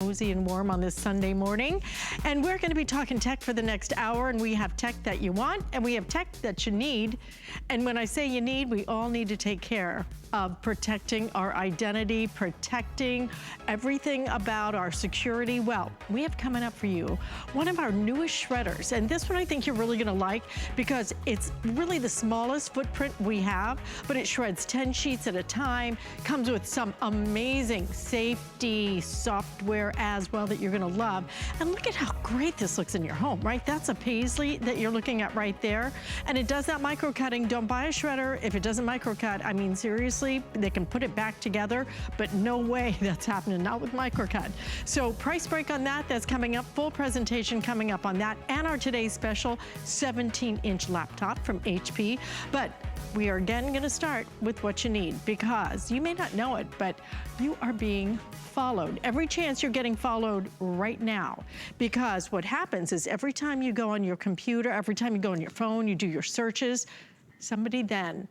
Cozy and warm on this Sunday morning, and we're going to be talking tech for the next hour, and we have tech that you want and we have tech that you need. And when I say you need, we all need to take care of protecting our identity, protecting everything about our security. Well, we have coming up for you one of our newest shredders, and this one I think you're really going to like because it's really the smallest footprint we have, but it shreds 10 sheets at a time, comes with some amazing safety software as well that you're gonna love. And look at how great this looks in your home, right? That's a paisley that you're looking at right there. And it does that micro cutting. Don't buy a shredder if it doesn't micro cut. I mean, seriously, they can put it back together, but no way that's happening, not with micro cut. So price break on that, that's coming up. Full presentation coming up on that. And our today's special 17-inch laptop from HP. But we are again gonna start with what you need because you may not know it, but you are being followed. Every chance you're getting followed right now, because what happens is every time you go on your computer, every time you go on your phone, you do your searches, somebody then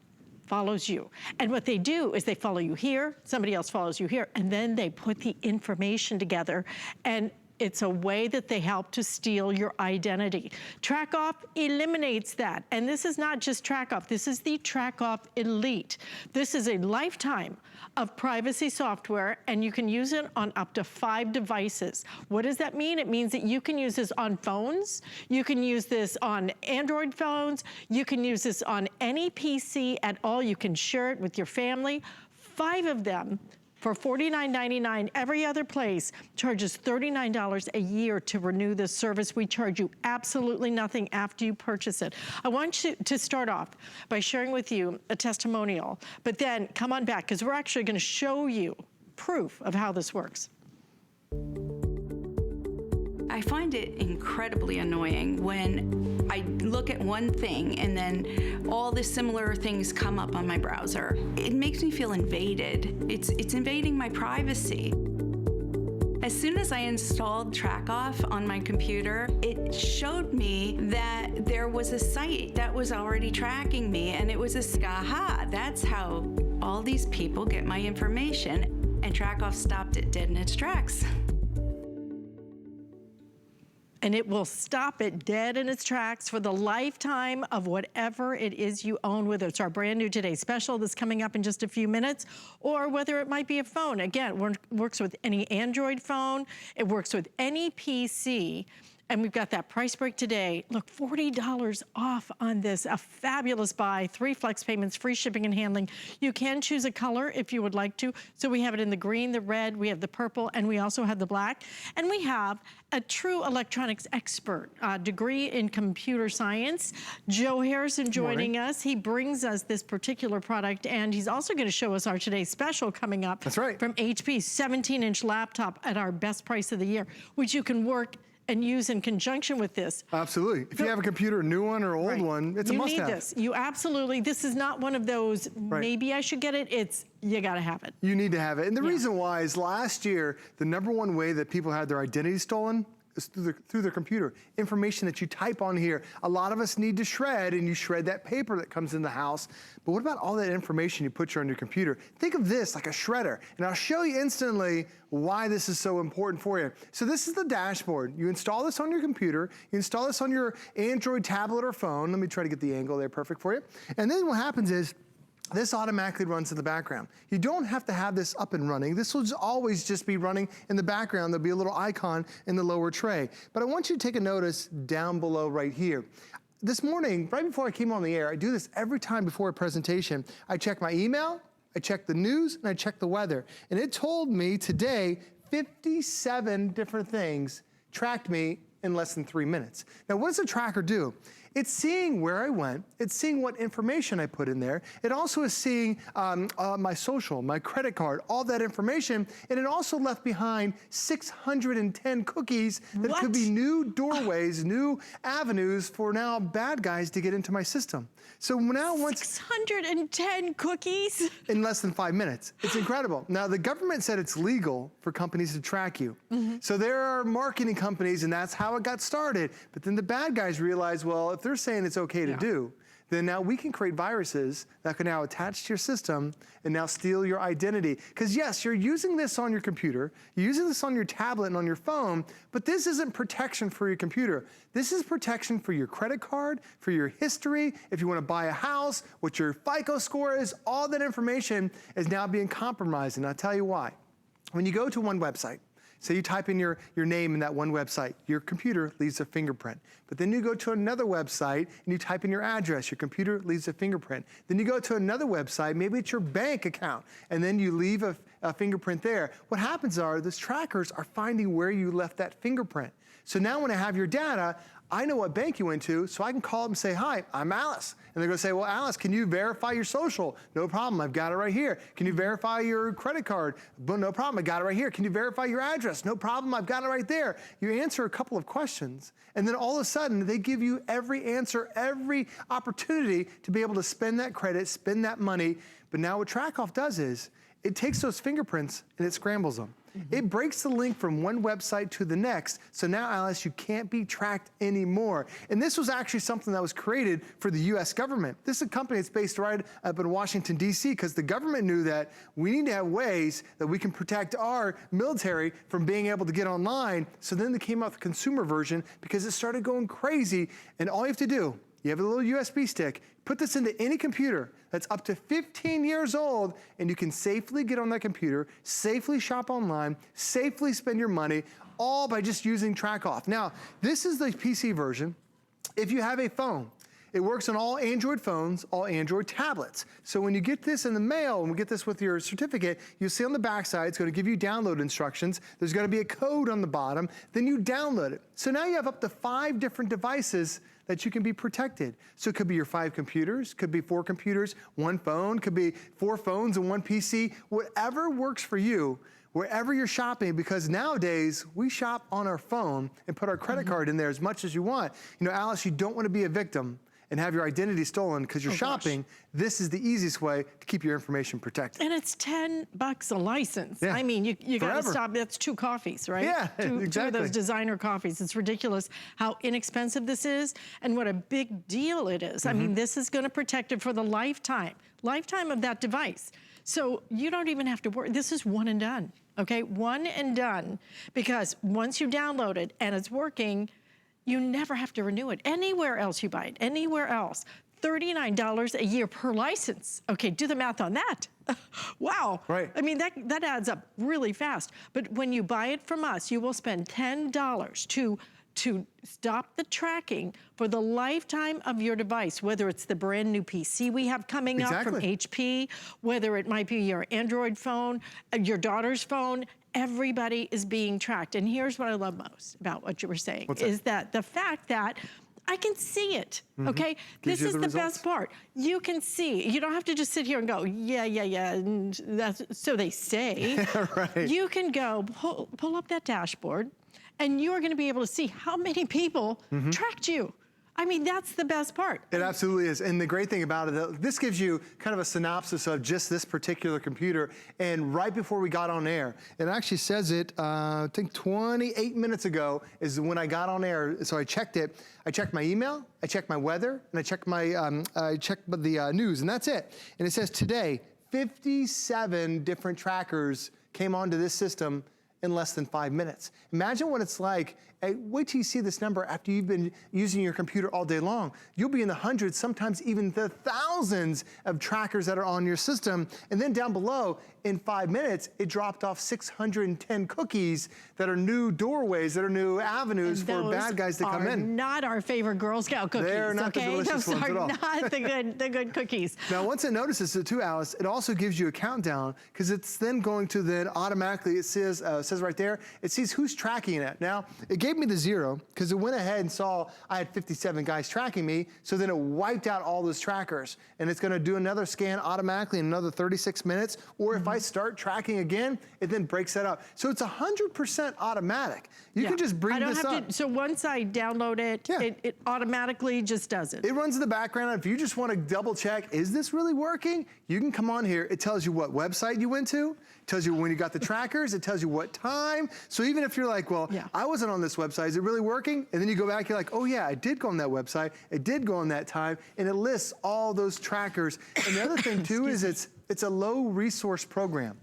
follows you. And what they do is they follow you here, somebody else follows you here, and then they put the information together, and it's a way that they help to steal your identity. TrackOff eliminates that. And this is not just TrackOff, this is the TrackOff Elite. This is a lifetime of privacy software, and you can use it on up to 5 devices. What does that mean? It means that you can use this on phones, you can use this on Android phones, you can use this on any PC at all, you can share it with your family. 5 of them for $49.99. Every other place charges $39 a year to renew this service. We charge you absolutely nothing after you purchase it. I want you to start off by sharing with you a testimonial, but then come on back because we're actually going to show you proof of how this works. I find it incredibly annoying when I look at one thing and then all the similar things come up on my browser. It makes me feel invaded. It's invading my privacy. As soon as I installed TrackOff on my computer, it showed me that there was a site that was already tracking me, and it was aha, that's how all these people get my information, and TrackOff stopped it dead in its tracks. And it will stop it dead in its tracks for the lifetime of whatever it is you own, whether it's our brand new Today Special that's coming up in just a few minutes, or whether it might be a phone. Again, it works with any Android phone, it works with any PC, and we've got that price break today. Look, $40 off on this, a fabulous buy, 3 flex payments, free shipping and handling. You can choose a color if you would like to. So we have it in the green, the red, we have the purple, and we also have the black. And we have a true electronics expert, degree in computer science. Joe Harrison joining us. He brings us this particular product, and he's also gonna show us our Today's Special coming up. That's right. From HP, 17-inch laptop at our best price of the year, which you can work and use in conjunction with this. Absolutely. If you have a computer, a new one or old one, it's a must-have. You need this. You absolutely, this is not one of those, maybe I should get it. It's, you gotta have it. You need to have it. And the reason why is last year, the #1 way that people had their identity stolen is through their computer. Information that you type on here. A lot of us need to shred, and you shred that paper that comes in the house. But what about all that information you put on your computer? Think of this like a shredder. And I'll show you instantly why this is so important for you. So this is the dashboard. You install this on your computer. You install this on your Android tablet or phone. Let me try to get the angle there perfect for you. And then what happens is, this automatically runs in the background. You don't have to have this up and running. This will always just be running in the background. There'll be a little icon in the lower tray. But I want you to take a notice down below right here. This morning, right before I came on the air, I do this every time before a presentation. I check my email, I check the news, and I check the weather. And it told me today 57 different things tracked me in less than 3 minutes. Now, what does the tracker do? It's seeing where I went. It's seeing what information I put in there. It also is seeing my social, my credit card, all that information. And it also left behind 610 cookies that could be new doorways, new avenues for now bad guys to get into my system. So now once 610 cookies? In less than 5 minutes. It's incredible. Now the government said it's legal for companies to track you. So there are marketing companies, and that's how it got started. But then the bad guys realized, well, if they're saying it's okay to do, then now we can create viruses that can now attach to your system and now steal your identity. Because yes, you're using this on your computer, you're using this on your tablet and on your phone, but this isn't protection for your computer. This is protection for your credit card, for your history, if you want to buy a house, what your FICO score is, all that information is now being compromised, and I'll tell you why. When you go to one website, say you type in your name in that one website, your computer leaves a fingerprint. But then you go to another website and you type in your address, your computer leaves a fingerprint. Then you go to another website, maybe it's your bank account, and then you leave a fingerprint there. What happens are those trackers are finding where you left that fingerprint. So now when I have your data, I know what bank you went to, so I can call them and say, hi, I'm Alice. And they're gonna say, well, Alice, can you verify your social? No problem, I've got it right here. Can you verify your credit card? No problem, I got it right here. Can you verify your address? No problem, I've got it right there. You answer a couple of questions, and then all of a sudden, they give you every answer, every opportunity to be able to spend that credit, spend that money. But now what TrackOff does is, it takes those fingerprints and it scrambles them. It breaks the link from one website to the next. So now, Alice, you can't be tracked anymore. And this was actually something that was created for the US government. This is a company that's based right up in Washington, DC, because the government knew that we need to have ways that we can protect our military from being able to get online. So then they came out with the consumer version because it started going crazy. And all you have to do, you have a little USB stick, put this into any computer that's up to 15 years old, and you can safely get on that computer, safely shop online, safely spend your money, all by just using TrackOff. Now, this is the PC version. If you have a phone, it works on all Android phones, all Android tablets. So when you get this in the mail, and we get this with your certificate, you'll see on the backside, it's gonna give you download instructions. There's gonna be a code on the bottom, then you download it. So now you have up to 5 different devices that you can be protected. So it could be your 5 computers, could be 4 computers, 1 phone, could be 4 phones and 1 PC, whatever works for you, wherever you're shopping, because nowadays we shop on our phone and put our credit card in there as much as you want. You know, Alice, you don't want to be a victim and have your identity stolen because you're shopping. This is the easiest way to keep your information protected. And it's $10 a license. Yeah. I mean, you gotta stop, that's 2 coffees, right? Yeah, two exactly. of those designer coffees. It's ridiculous how inexpensive this is and what a big deal it is. I mean, this is gonna protect it for the lifetime of that device. So you don't even have to worry. This is one and done, okay? One and done, because once you download it and it's working, you never have to renew it. Anywhere else you buy it, anywhere else. $39 a year per license. Okay, do the math on that. Wow. Right. I mean, that adds up really fast. But when you buy it from us, you will spend $10 to stop the tracking for the lifetime of your device, whether it's the brand new PC we have coming up from HP, whether it might be your Android phone, your daughter's phone. Everybody is being tracked. And here's what I love most about what you were saying, is that the fact that I can see it, okay? This is the best part. You can see. You don't have to just sit here and go, yeah, and that's, so they say. Right. You can go, pull up that dashboard, and you're gonna be able to see how many people tracked you. I mean, that's the best part. It absolutely is. And the great thing about it, this gives you kind of a synopsis of just this particular computer. And right before we got on air, it actually says it, I think 28 minutes ago is when I got on air. So I checked it. I checked my email, I checked my weather, and I checked the news, and that's it. And it says today, 57 different trackers came onto this system in less than 5 minutes. Imagine what it's like. Wait till you see this number after you've been using your computer all day long. You'll be in the hundreds, sometimes even the thousands of trackers that are on your system. And then down below, in 5 minutes, it dropped off 610 cookies that are new doorways, that are new avenues for bad guys to come in. Not our favorite Girl Scout cookies. They're not the delicious ones at all. Those are not the good cookies. Now, once it notices it too, Alice, it also gives you a countdown, because it's then going to then automatically, it says right there, it sees who's tracking it. Now, it gave me the 0, because it went ahead and saw I had 57 guys tracking me, so then it wiped out all those trackers. And it's gonna do another scan automatically in another 36 minutes, or if I start tracking again, it then breaks that up. So it's 100% automatic. You can just bring this up. So once I download it, it automatically just does it. It runs in the background. If you just want to double check, is this really working? You can come on here. It tells you what website you went to, tells you when you got the trackers, it tells you what time. So even if you're like, well, I wasn't on this website, is it really working? And then you go back, you're like, oh yeah, I did go on that website, it did go on that time, and it lists all those trackers. And the other thing too is it's a low resource program.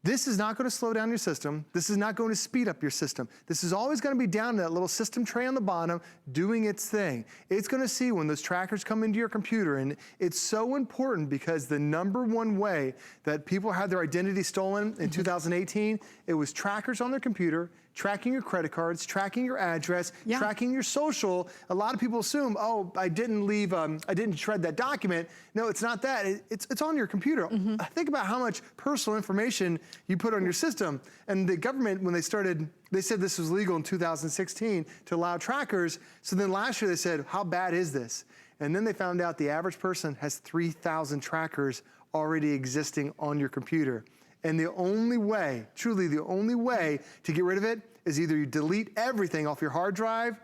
This is not going to slow down your system. This is not going to speed up your system. This is always going to be down to that little system tray on the bottom doing its thing. It's going to see when those trackers come into your computer, and it's so important because the #1 way that people had their identity stolen in 2018, it was trackers on their computer, tracking your credit cards, tracking your address, tracking your social. A lot of people assume, oh, I didn't shred that document. No, it's not that. It's on your computer. Think about how much personal information you put on your system. And the government, when they said this was legal in 2016 to allow trackers. So then last year they said, how bad is this? And then they found out the average person has 3,000 trackers already existing on your computer. And the only way, truly the only way to get rid of it is either you delete everything off your hard drive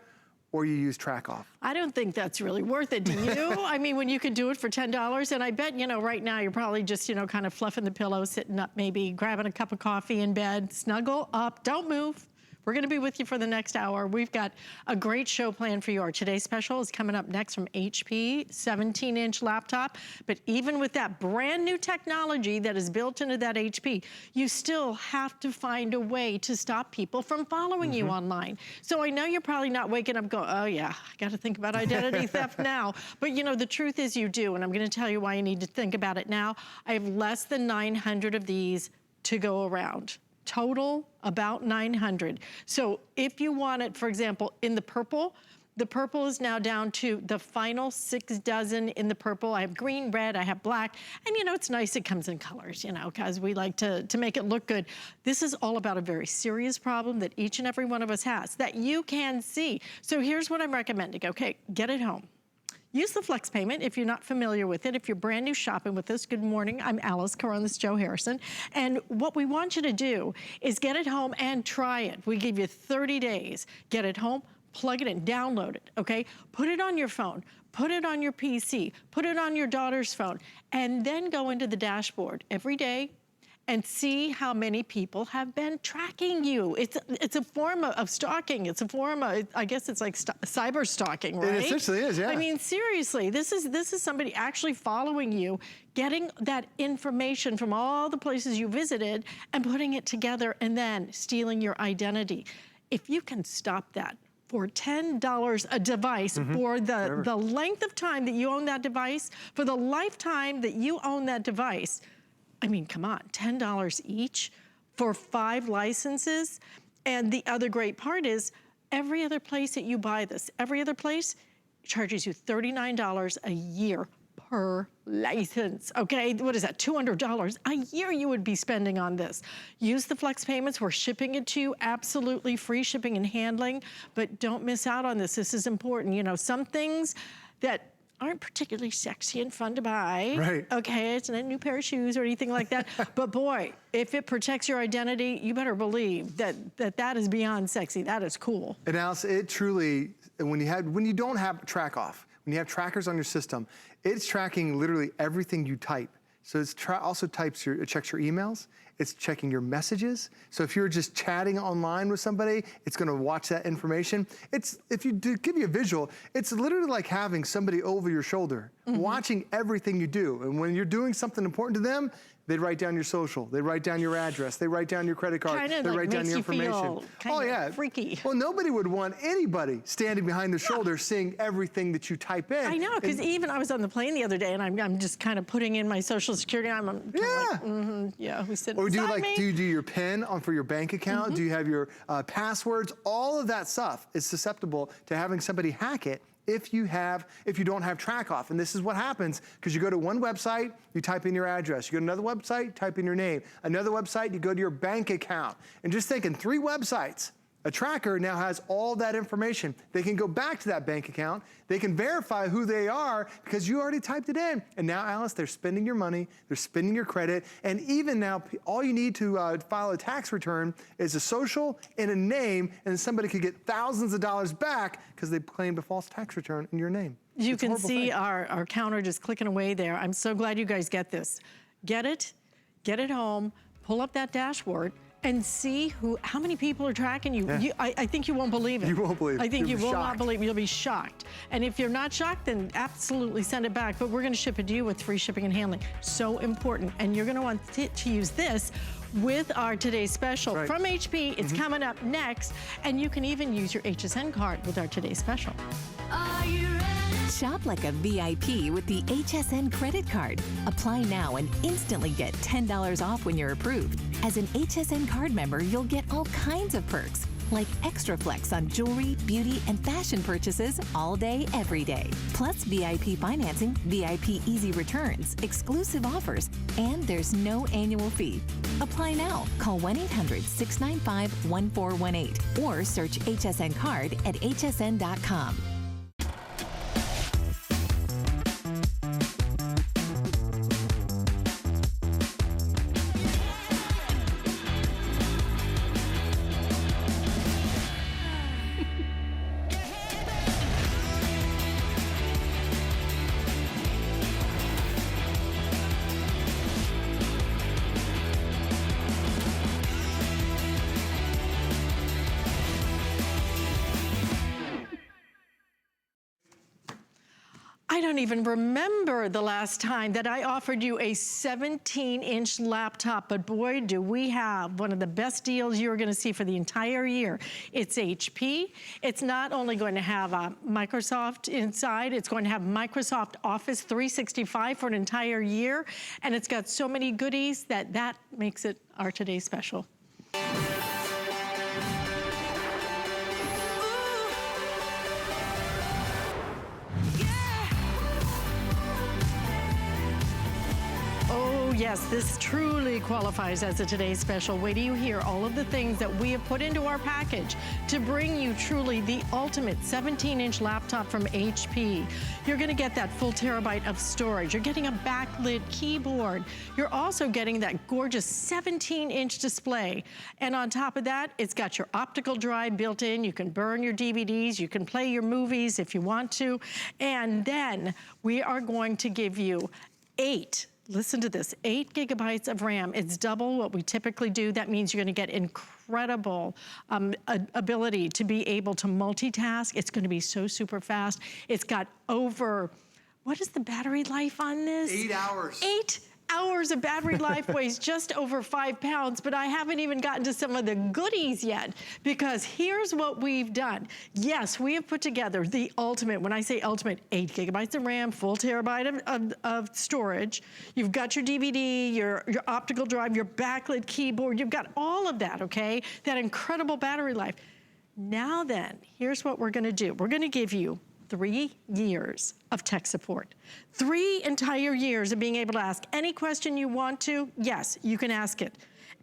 or you use track off. I don't think that's really worth it, do you? I mean, when you could do it for $10, and I bet, you know, right now you're probably just, you know, kind of fluffing the pillow, sitting up, maybe grabbing a cup of coffee in bed, snuggle up, don't move. We're gonna be with you for the next hour. We've got a great show planned for you. Our today's special is coming up next from HP, 17-inch laptop. But even with that brand new technology that is built into that HP, you still have to find a way to stop people from following you online. So I know you're probably not waking up going, oh yeah, I gotta think about identity theft now. But you know, the truth is you do, and I'm gonna tell you why you need to think about it now. I have less than 900 of these to go around. Total, about 900. So if you want it, for example, in the purple is now down to the final 6 dozen in the purple. I have green, red, I have black. And you know, it's nice it comes in colors, you know, because we like to make it look good. This is all about a very serious problem that each and every one of us has that you can see. So here's what I'm recommending, okay? Get it home. Use the flex payment if you're not familiar with it. If you're brand new shopping with us, good morning. I'm Alice Caron, this is Joe Harrison. And what we want you to do is get it home and try it. We give you 30 days. Get it home, plug it in, download it, okay? Put it on your phone, put it on your PC, put it on your daughter's phone, and then go into the dashboard every day and see how many people have been tracking you. It's a form of stalking. It's a form of, I guess it's like cyber stalking, right? It essentially is, yeah. I mean, seriously, this is somebody actually following you, getting that information from all the places you visited and putting it together and then stealing your identity. If you can stop that for $10 a device for the length of time that you own that device, for the lifetime that you own that device, I mean, come on, $10 each for 5 licenses. And the other great part is every other place that you buy this, every other place charges you $39 a year per license, okay? What is that, $200 a year you would be spending on this. Use the flex payments, we're shipping it to you, absolutely free shipping and handling, but don't miss out on this. This is important. You know, some things that aren't particularly sexy and fun to buy. Right. Okay, it's not a new pair of shoes or anything like that. But boy, if it protects your identity, you better believe that is beyond sexy. That is cool. And Alice, it truly, when you don't have track off, when you have trackers on your system, it's tracking literally everything you type. So it also checks your emails. It's checking your messages. So if you're just chatting online with somebody, it's gonna watch that information. If you give you a visual, it's literally like having somebody over your shoulder, watching everything you do. And when you're doing something important to them, they write down your social, they write down your address, they write down your credit card, they write down your information. Oh yeah, freaky. Well, nobody would want anybody standing behind their shoulder seeing everything that you type in. I know, because even I was on the plane the other day and I'm just kind of putting in my social security. I'm like, yeah, we sit Or do you do your PIN for your bank account? Do you have your passwords? All of that stuff is susceptible to having somebody hack it if you don't have track off. And this is what happens, because you go to one website, you type in your address. You go to another website, type in your name. Another website, you go to your bank account. And just think, in 3 websites, a tracker now has all that information. They can go back to that bank account. They can verify who they are because you already typed it in. And now, Alice, they're spending your money, they're spending your credit, and even now, all you need to file a tax return is a social and a name, and somebody could get thousands of dollars back because they claimed a false tax return in your name. You can see our counter just clicking away there. I'm so glad you guys get this. Get it home. pull up that dashboard and see how many people are tracking you. Yeah. I think you won't believe it. You won't believe it. I think You'll you be will not shocked. believe it. You'll be shocked. And if you're not shocked, then absolutely send it back. But we're gonna ship it to you with free shipping and handling. So important. And you're gonna want to use this with our today's special Right. from HP. It's coming up next. And you can even use your HSN card with our today's special. Are you ready? Shop like a VIP with the HSN credit card. Apply now and instantly get $10 off when you're approved. As an HSN card member, you'll get all kinds of perks, like extra flex on jewelry, beauty, and fashion purchases all day, every day. Plus VIP financing, VIP easy returns, exclusive offers, and there's no annual fee. Apply now. Call 1-800-695-1418 or search HSN card at hsn.com. I don't even remember the last time that I offered you a 17-inch laptop, but boy, do we have one of the best deals you're gonna see for the entire year. It's HP. It's not only going to have Microsoft inside, it's going to have Microsoft Office 365 for an entire year, and it's got so many goodies that makes it our today's special. Yes, this truly qualifies as a today's special. Wait till you hear all of the things that we have put into our package to bring you truly the ultimate 17-inch laptop from HP. You're gonna get that full terabyte of storage. You're getting a backlit keyboard. You're also getting that gorgeous 17-inch display. And on top of that, it's got your optical drive built in. You can burn your DVDs. You can play your movies if you want to. And then we are going to give you listen to this, 8 gigabytes of RAM. It's double what we typically do. That means you're gonna get incredible ability to be able to multitask. It's gonna be so super fast. It's got over, what is the battery life on this? 8 hours. 8 hours of battery life, weighs just over 5 pounds, but I haven't even gotten to some of the goodies yet, because here's what we've done. Yes, we have put together the ultimate, when I say ultimate, 8 gigabytes of RAM, full terabyte of storage. You've got your DVD, your optical drive, your backlit keyboard, you've got all of that, okay? That incredible battery life. Now then, here's what we're gonna do. We're gonna give you 3 years of tech support. 3 entire years of being able to ask any question you want to. Yes, you can ask it.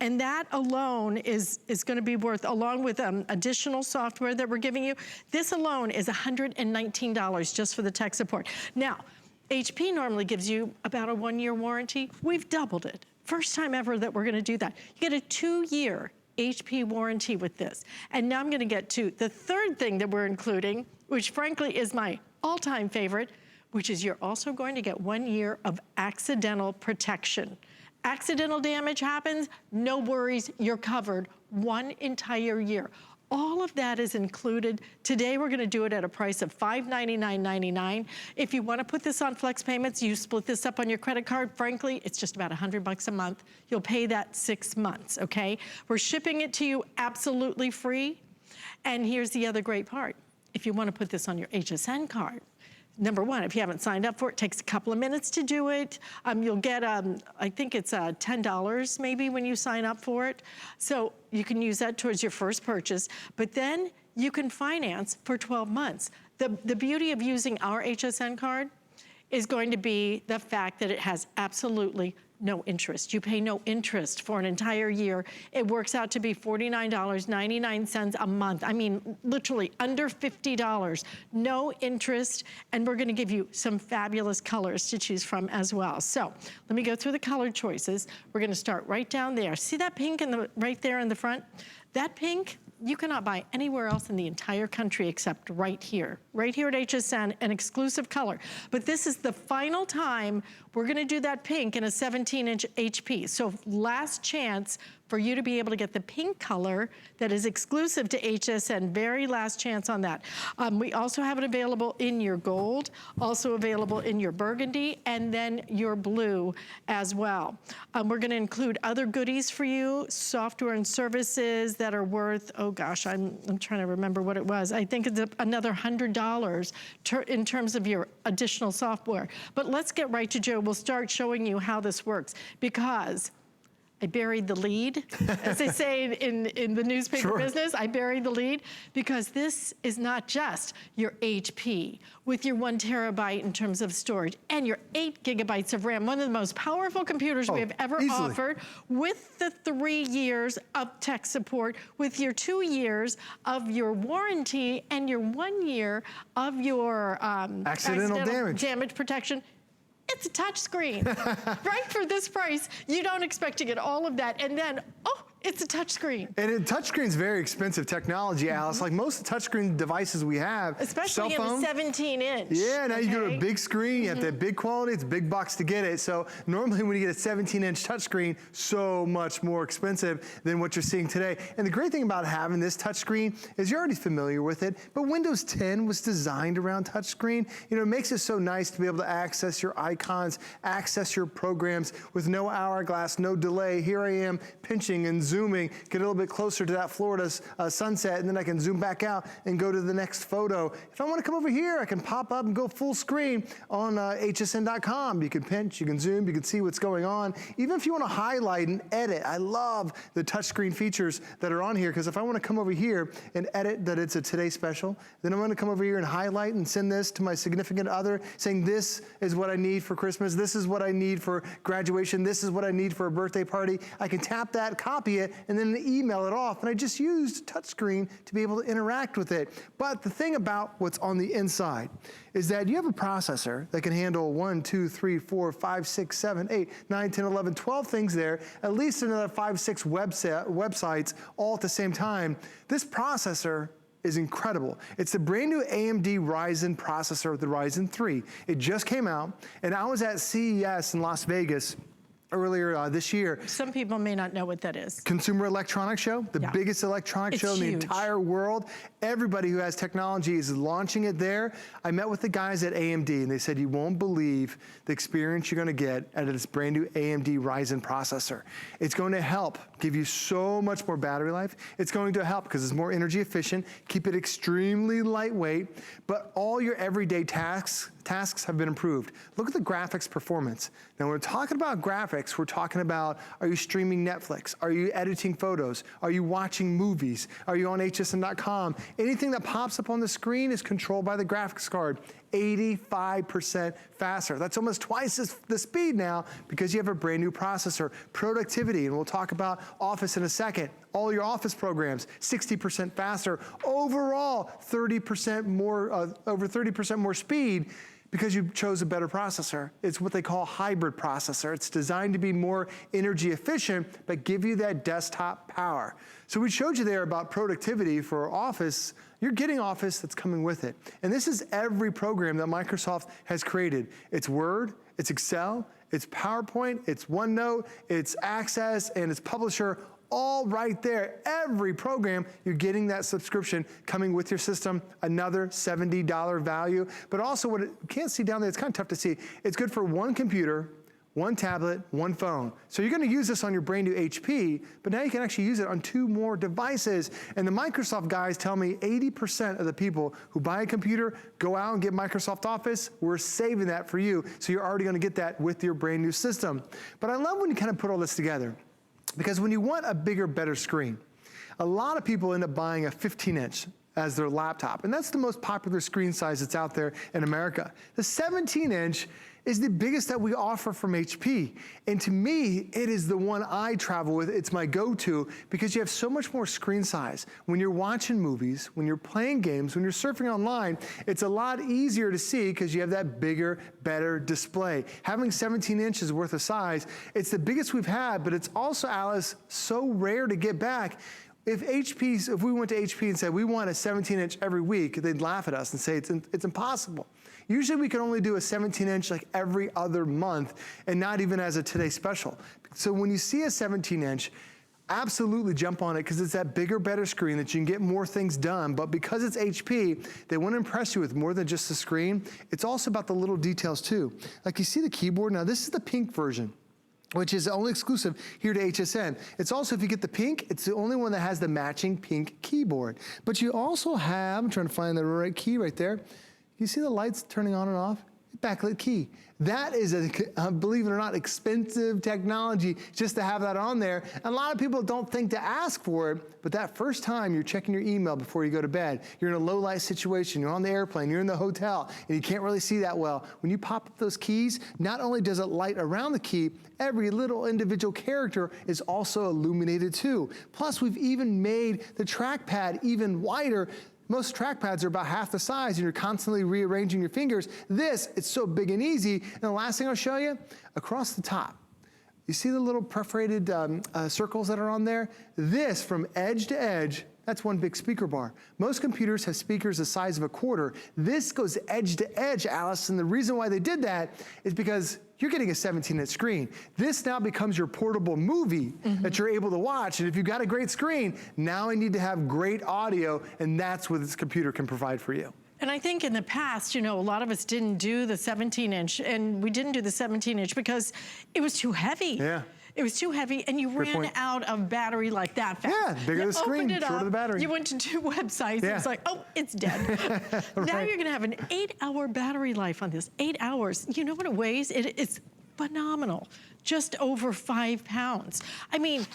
And that alone is gonna be worth, along with additional software that we're giving you, this alone is $119 just for the tech support. Now, HP normally gives you about a 1-year warranty. We've doubled it. First time ever that we're gonna do that. You get a 2-year HP warranty with this. And now I'm gonna get to the third thing that we're including, which frankly is my all-time favorite, which is you're also going to get 1 year of accidental protection. Accidental damage happens, no worries, you're covered 1 entire year. All of that is included. Today we're gonna do it at a price of $599.99. If you wanna put this on flex payments, you split this up on your credit card, frankly, it's just about $100 a month. You'll pay that 6 months, okay? We're shipping it to you absolutely free. And here's the other great part. If you wanna put this on your HSN card, number one, if you haven't signed up for it, it takes a couple of minutes to do it. You'll get, I think it's $10 maybe when you sign up for it. So you can use that towards your first purchase, but then you can finance for 12 months. The beauty of using our HSN card is going to be the fact that it has absolutely no interest. You pay no interest for an entire year. It works out to be $49.99 a month. I mean, literally under $50, no interest, and we're gonna give you some fabulous colors to choose from as well. So let me go through the color choices. We're gonna start right down there. See that pink right there in the front? That pink, you cannot buy anywhere else in the entire country except right here at HSN, an exclusive color. But this is the final time we're gonna do that pink in a 17-inch HP. So last chance for you to be able to get the pink color that is exclusive to HSN. Very last chance on that. We also have it available in your gold, also available in your burgundy, and then your blue as well. We're gonna include other goodies for you, software and services that are worth, oh gosh, I'm trying to remember what it was. I think it's another $100 in terms of your additional software. But let's get right to Joe. We'll start showing you how this works, because I buried the lead, as they say in the newspaper business. I buried the lead because this is not just your HP with your 1 terabyte in terms of storage and your 8 gigabytes of RAM, one of the most powerful computers we have ever offered, with the 3 years of tech support, with your 2 years of your warranty and your 1 year of your accidental damage protection. It's a touch screen, right? For this price, you don't expect to get all of that. And then, oh, it's a touch screen. And touch screen's very expensive technology, Alice. Like most of the touchscreen devices we have, especially in a 17-inch. Yeah, now you go to a big screen, you have that big quality, it's a big box to get it. So normally when you get a 17-inch touchscreen, so much more expensive than what you're seeing today. And the great thing about having this touchscreen is you're already familiar with it, but Windows 10 was designed around touchscreen. You know, it makes it so nice to be able to access your icons, access your programs with no hourglass, no delay. Here I am pinching and zooming, get a little bit closer to that Florida sunset, and then I can zoom back out and go to the next photo. If I want to come over here, I can pop up and go full screen on hsn.com. You can pinch, you can zoom, you can see what's going on. Even if you want to highlight and edit, I love the touchscreen features that are on here, because if I want to come over here and edit that it's a Today Special, then I'm going to come over here and highlight and send this to my significant other, saying this is what I need for Christmas, this is what I need for graduation, this is what I need for a birthday party. I can tap that, copy it, and then email it off. And I just used touchscreen to be able to interact with it. But the thing about what's on the inside is that you have a processor that can handle 1, 2, 3, 4, 5, 6, 7, 8, 9, 10, 11, 12 things there, at least another 5, 6 websites all at the same time. This processor is incredible. It's the brand new AMD Ryzen processor, the Ryzen 3. It just came out, and I was at CES in Las Vegas earlier this year. Some people may not know what that is. Consumer Electronics Show, the biggest electronics show in the entire world. Everybody who has technology is launching it there. I met with the guys at AMD, and they said, you won't believe the experience you're gonna get out of this brand new AMD Ryzen processor. It's going to help give you so much more battery life. It's going to help because it's more energy efficient, keep it extremely lightweight, but all your everyday tasks have been improved. Look at the graphics performance. Now, when we're talking about graphics, we're talking about, are you streaming Netflix? Are you editing photos? Are you watching movies? Are you on hsn.com? Anything that pops up on the screen is controlled by the graphics card. 85% faster. That's almost twice the speed now because you have a brand new processor. Productivity, and we'll talk about Office in a second. All your Office programs, 60% faster. Overall, 30% more, over 30% more speed, because you chose a better processor. It's what they call a hybrid processor. It's designed to be more energy efficient, but give you that desktop power. So we showed you there about productivity for Office. You're getting Office that's coming with it. And this is every program that Microsoft has created. It's Word, it's Excel, it's PowerPoint, it's OneNote, it's Access, and it's Publisher, all right there. Every program, you're getting that subscription coming with your system, another $70 value. But also what you can't see down there, it's kind of tough to see. It's good for one computer, one tablet, one phone. So you're gonna use this on your brand new HP, but now you can actually use it on 2 more devices. And the Microsoft guys tell me 80% of the people who buy a computer go out and get Microsoft Office. We're saving that for you, so you're already gonna get that with your brand new system. But I love when you kind of put all this together, because when you want a bigger, better screen, a lot of people end up buying a 15-inch as their laptop, and that's the most popular screen size that's out there in America. The 17-inch is the biggest that we offer from HP. And to me, it is the one I travel with. It's my go-to because you have so much more screen size. When you're watching movies, when you're playing games, when you're surfing online, it's a lot easier to see because you have that bigger, better display. Having 17 inches worth of size, it's the biggest we've had, but it's also, Alice, so rare to get back. If we went to HP and said we want a 17-inch every week, they'd laugh at us and say it's impossible. Usually we can only do a 17-inch like every other month, and not even as a Today Special. So when you see a 17-inch, absolutely jump on it, because it's that bigger, better screen that you can get more things done. But because it's HP, they want to impress you with more than just the screen. It's also about the little details too. Like you see the keyboard. Now this is the pink version, which is only exclusive here to HSN. It's also, if you get the pink, it's the only one that has the matching pink keyboard. But you also have, I'm trying to find the right key right there. You see the lights turning on and off? Backlit key. That is believe it or not, expensive technology just to have that on there. And a lot of people don't think to ask for it, but that first time you're checking your email before you go to bed, you're in a low light situation, you're on the airplane, you're in the hotel, and you can't really see that well. When you pop up those keys, not only does it light around the key, every little individual character is also illuminated too. Plus, we've even made the trackpad even wider. Most trackpads are about half the size, and you're constantly rearranging your fingers. This, it's so big and easy. And the last thing I'll show you, across the top, you see the little perforated circles that are on there? This, from edge to edge, that's one big speaker bar. Most computers have speakers the size of a quarter. This goes edge to edge, Alice, and the reason why they did that is because you're getting a 17-inch screen. This now becomes your portable movie that you're able to watch, and if you've got a great screen, now I need to have great audio, and that's what this computer can provide for you. And I think in the past, you know, a lot of us didn't do the 17-inch, and we didn't do the 17-inch because it was too heavy. Yeah. It was too heavy, and you ran out of battery like that fast. Yeah, bigger the screen, shorter the battery. You went to 2 websites, and it's like, oh, it's dead. Now you're gonna have an 8-hour battery life on this, 8 hours. You know what it weighs? It's phenomenal. Just over 5 pounds. I mean,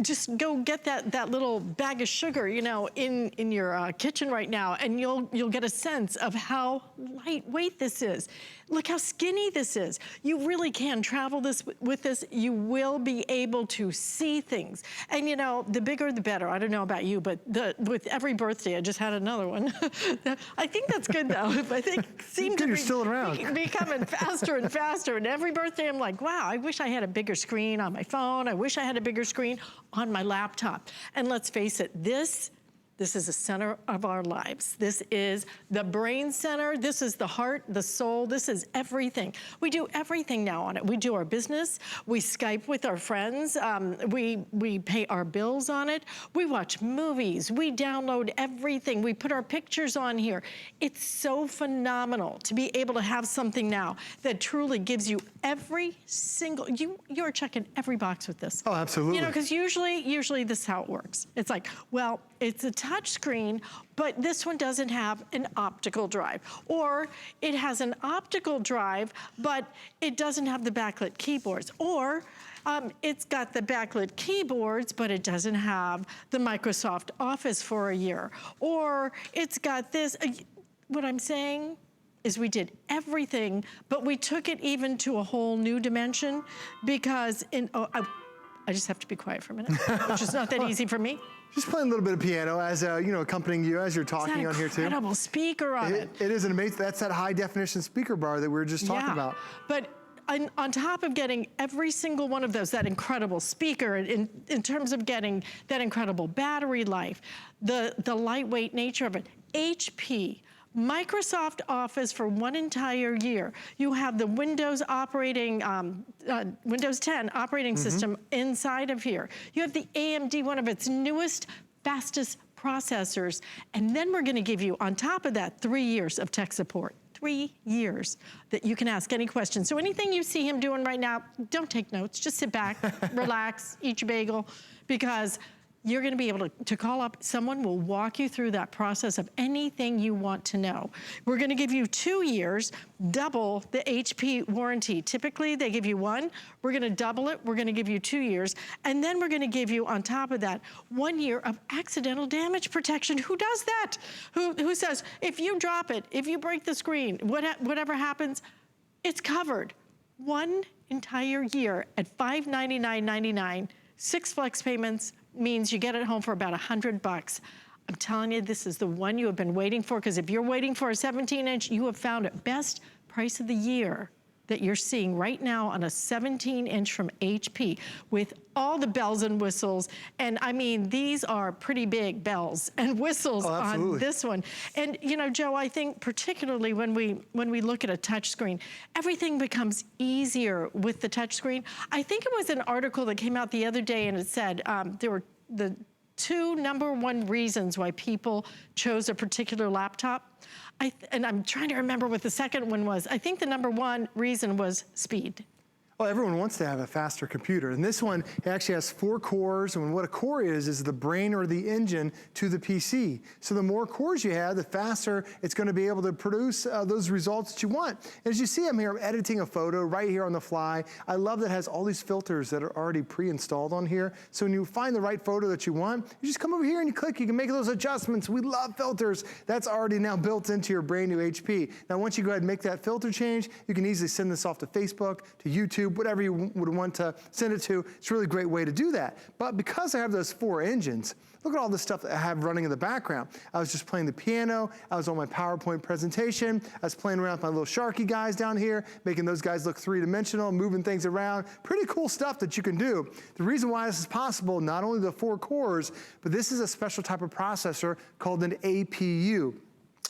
just go get that little bag of sugar, you know, in your kitchen right now, and you'll get a sense of how lightweight this is. Look how skinny this is. You really can travel with this. You will be able to see things. And you know, the bigger the better. I don't know about you, but with every birthday, I just had another one. I think that's good though. I think seem to be becoming faster and faster. And every birthday I'm like, wow, I wish I had a bigger screen on my phone. I wish I had a bigger screen on my laptop. And let's face it, this is the center of our lives. This is the brain center. This is the heart, the soul. This is everything. We do everything now on it. We do our business. We Skype with our friends. We pay our bills on it. We watch movies. We download everything. We put our pictures on here. It's so phenomenal to be able to have something now that truly gives you every single, you're checking every box with this. Oh, absolutely. You know, because usually this is how it works. It's like, well, it's a touch screen, but this one doesn't have an optical drive. Or it has an optical drive, but it doesn't have the backlit keyboards. Or it's got the backlit keyboards, but it doesn't have the Microsoft Office for a year. Or it's got this. What I'm saying is we did everything, but we took it even to a whole new dimension because I just have to be quiet for a minute, which is not that easy for me. Just playing a little bit of piano as, you know, accompanying you as you're talking on here too. Incredible speaker on it. It is an amazing, that's that high definition speaker bar that we were just talking about. But on top of getting every single one of those, that incredible speaker, in terms of getting that incredible battery life, the lightweight nature of it, HP, Microsoft Office for 1 entire year. You have the Windows operating, Windows 10 operating system inside of here. You have the AMD, one of its newest, fastest processors. And then we're gonna give you, on top of that, 3 years of tech support. 3 years that you can ask any questions. So anything you see him doing right now, don't take notes. Just sit back, relax, eat your bagel, because you're gonna be able to call up, someone will walk you through that process of anything you want to know. We're gonna give you 2 years, double the HP warranty. Typically, they give you 1. We're gonna double it, we're gonna give you 2 years, and then we're gonna give you, on top of that, 1 year of accidental damage protection. Who does that? Who says, if you drop it, if you break the screen, whatever happens, it's covered. 1 entire year at $599.99, 6 flex payments, means you get it home for about $100. I'm telling you, this is the one you have been waiting for, because if you're waiting for a 17-inch, you have found it. Best price of the year that you're seeing right now on a 17-inch from HP with all the bells and whistles. And I mean, these are pretty big bells and whistles on this one. And you know, Joe, I think particularly when we look at a touch screen, everything becomes easier with the touch screen. I think it was an article that came out the other day and it said there were the two #1 reasons why people chose a particular laptop. And I'm trying to remember what the second one was. I think the #1 reason was speed. Well, everyone wants to have a faster computer. And this one actually has 4 cores. And what a core is the brain or the engine to the PC. So the more cores you have, the faster it's going to be able to produce those results that you want. And as you see, I'm editing a photo right here on the fly. I love that it has all these filters that are already pre-installed on here. So when you find the right photo that you want, you just come over here and you click. You can make those adjustments. We love filters. That's already now built into your brand new HP. Now, once you go ahead and make that filter change, you can easily send this off to Facebook, to YouTube, whatever you would want to send it to. It's a really great way to do that. But because I have those 4 engines, look at all the stuff that I have running in the background. I was just playing the piano. I was on my PowerPoint presentation. I was playing around with my little Sharky guys down here, making those guys look 3-dimensional, moving things around. Pretty cool stuff that you can do. The reason why this is possible, not only the 4 cores, but this is a special type of processor called an APU.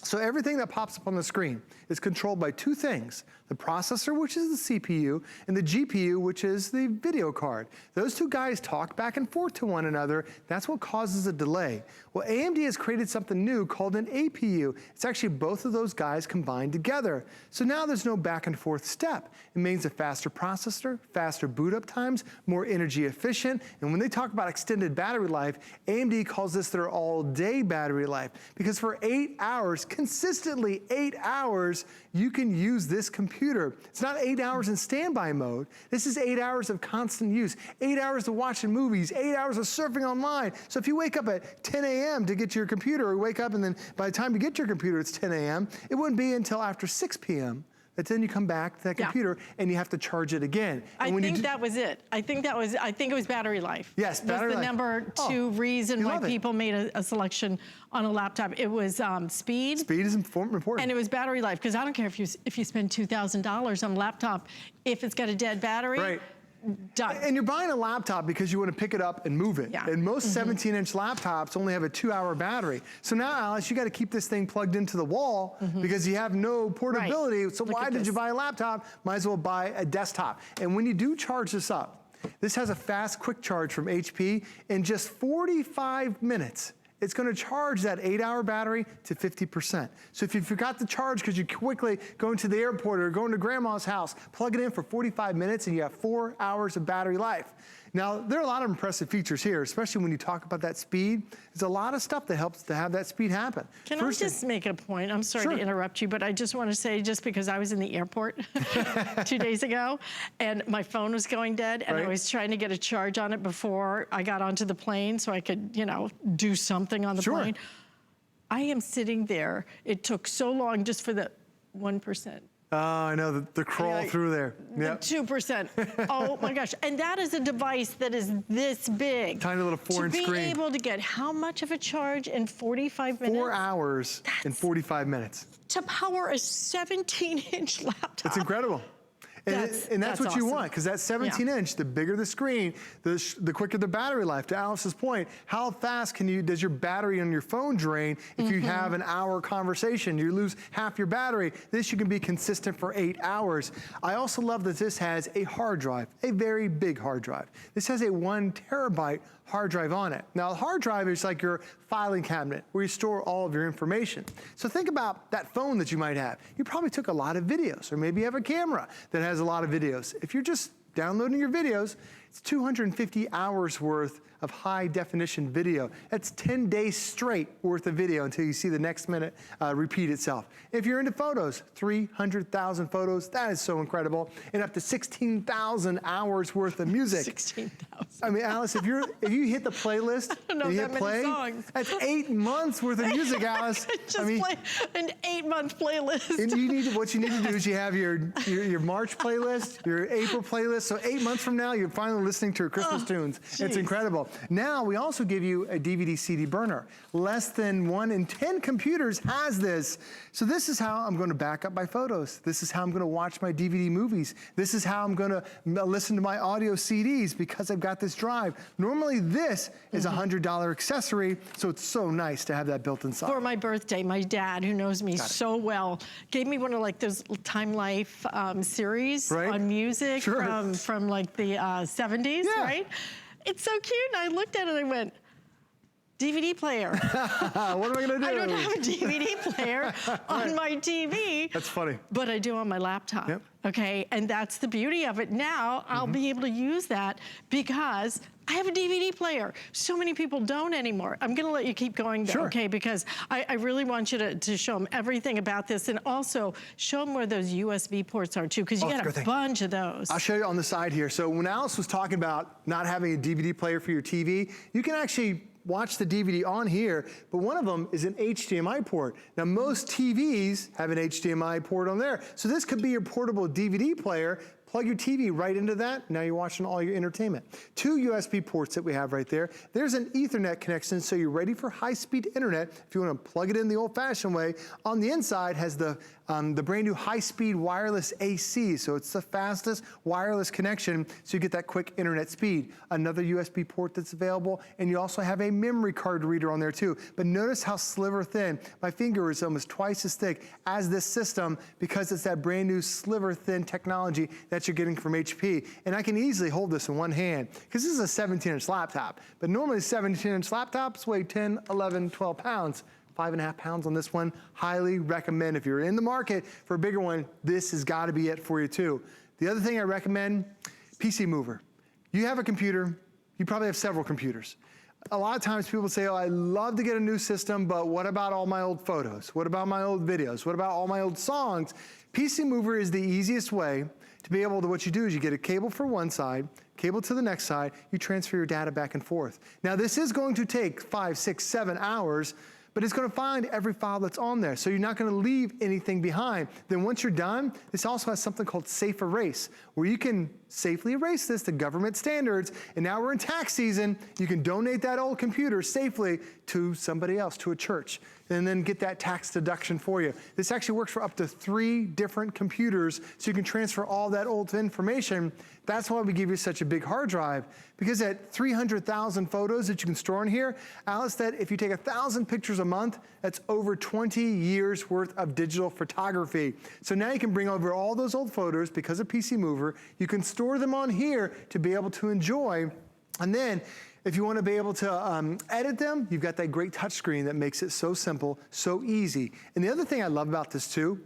So everything that pops up on the screen is controlled by 2 things: the processor, which is the CPU, and the GPU, which is the video card. Those 2 guys talk back and forth to one another. That's what causes a delay. Well, AMD has created something new called an APU. It's actually both of those guys combined together. So now there's no back and forth step. It means a faster processor, faster boot up times, more energy efficient. And when they talk about extended battery life, AMD calls this their all-day battery life, because for 8 hours, consistently 8 hours, you can use this computer. It's not 8 hours in standby mode. This is 8 hours of constant use, 8 hours of watching movies, 8 hours of surfing online. So if you wake up at 10 a.m. to get to your computer, or wake up and then by the time you get to your computer, it's 10 a.m., it wouldn't be until after 6 p.m. that then you come back to that computer and you have to charge it again. I think that was it. I think it was battery life. Yes, battery life. That's the #2 reason why people made a selection on a laptop. It was speed. Speed is important. And it was battery life, because I don't care if you spend $2,000 on a laptop, if it's got a dead battery. Right. Done. And you're buying a laptop because you want to pick it up and move it. Yeah. And most 17-inch laptops only have a 2-hour battery. So now, Alice, you got to keep this thing plugged into the wall because you have no portability. Right. So why did you buy a laptop? Might as well buy a desktop. And when you do charge this up, this has a fast, quick charge from HP. In just 45 minutes, it's going to charge that 8-hour battery to 50%. So if you forgot to charge because you're quickly going to the airport or going to grandma's house, plug it in for 45 minutes and you have 4 hours of battery life. Now, there are a lot of impressive features here, especially when you talk about that speed. There's a lot of stuff that helps to have that speed happen. Can I just make a point? I'm sorry to interrupt you, but I just want to say, just because I was in the airport 2 days ago and my phone was going dead and I was trying to get a charge on it before I got onto the plane so I could, you know, do something on the plane. I am sitting there. It took so long just for the 1%. Oh, I know, the crawl through there. Yep. 2%. Oh my gosh. And that is a device that is this big. Tiny little 4-inch screen. To be able to get how much of a charge in 45 minutes? 4 hours in 45 minutes. To power a 17-inch laptop. It's incredible. And that's what you want, because that 17-inch, the bigger the screen, the quicker the battery life. To Alice's point, how fast does your battery on your phone drain if you have an hour conversation? You lose half your battery. This you can be consistent for 8 hours. I also love that this has a hard drive, a very big hard drive. This has a 1 terabyte hard drive on it. Now, a hard drive is like your filing cabinet where you store all of your information. So think about that phone that you might have. You probably took a lot of videos, or maybe you have a camera that has a lot of videos. If you're just downloading your videos, it's 250 hours worth of high definition video. That's 10 days straight worth of video until you see the next minute repeat itself. If you're into photos, 300,000 photos, that is so incredible. And up to 16,000 hours worth of music. 16,000. I mean, Alice, if you hit the playlist and you hit play, that's 8 months worth of music, Alice. Just play an 8-month playlist. And what you need to do is you have your March playlist, your April playlist. So 8 months from now, you're finally and listening to Christmas tunes. Geez. It's incredible. Now, we also give you a DVD CD burner. Less than 1 in 10 computers has this. So this is how I'm going to back up my photos. This is how I'm going to watch my DVD movies. This is how I'm going to listen to my audio CDs because I've got this drive. Normally, this is a $100 accessory, so it's so nice to have that built inside. For my birthday, my dad, who knows me so well, gave me one of like those Time Life series on music from like the 70s, right? It's so cute. And I looked at it and I went, DVD player. What am I gonna do? I don't have a DVD player on my TV. That's funny. But I do on my laptop. Okay, and that's the beauty of it. Now I'll be able to use that because I have a DVD player. So many people don't anymore. I'm gonna let you keep going though, okay? Because I really want you to show them everything about this and also show them where those USB ports are too, because you got a bunch of those. I'll show you on the side here. So when Alice was talking about not having a DVD player for your TV, you can actually watch the DVD on here, but one of them is an HDMI port. Now most TVs have an HDMI port on there. So this could be your portable DVD player. Plug your TV right into that. Now you're watching all your entertainment. 2 USB ports that we have right there. There's an Ethernet connection, so you're ready for high-speed internet if you want to plug it in the old-fashioned way. On the inside has the brand new high-speed wireless AC, so it's the fastest wireless connection, so you get that quick internet speed. Another USB port that's available, and you also have a memory card reader on there too. But notice how sliver thin. My finger is almost twice as thick as this system because it's that brand new sliver thin technology that you're getting from HP. And I can easily hold this in one hand because this is a 17-inch laptop. But normally 17-inch laptops weigh 10, 11, 12 pounds. 5.5 pounds on this one. Highly recommend. If you're in the market for a bigger one, this has got to be it for you too. The other thing I recommend, PC mover. You have a computer, you probably have several computers. A lot of times people say, oh, I'd love to get a new system, but what about all my old photos? What about my old videos? What about all my old songs? PC mover is the easiest way to be able to, what you do is you get a cable for one side, cable to the next side, you transfer your data back and forth. Now this is going to take 5, 6, 7 hours, but it's going to find every file that's on there, so you're not going to leave anything behind. Then once you're done, this also has something called Safe Erase, where you can safely erase this to government standards, and now we're in tax season, you can donate that old computer safely to somebody else, to a church, and then get that tax deduction for you. This actually works for up to 3 different computers, so you can transfer all that old information. That's why we give you such a big hard drive, because at 300,000 photos that you can store in here, Alice, that if you take 1,000 pictures a month, that's over 20 years worth of digital photography. So now you can bring over all those old photos because of PC Mover. You can store them on here to be able to enjoy. And then if you want to be able to edit them, you've got that great touchscreen that makes it so simple, so easy. And the other thing I love about this too,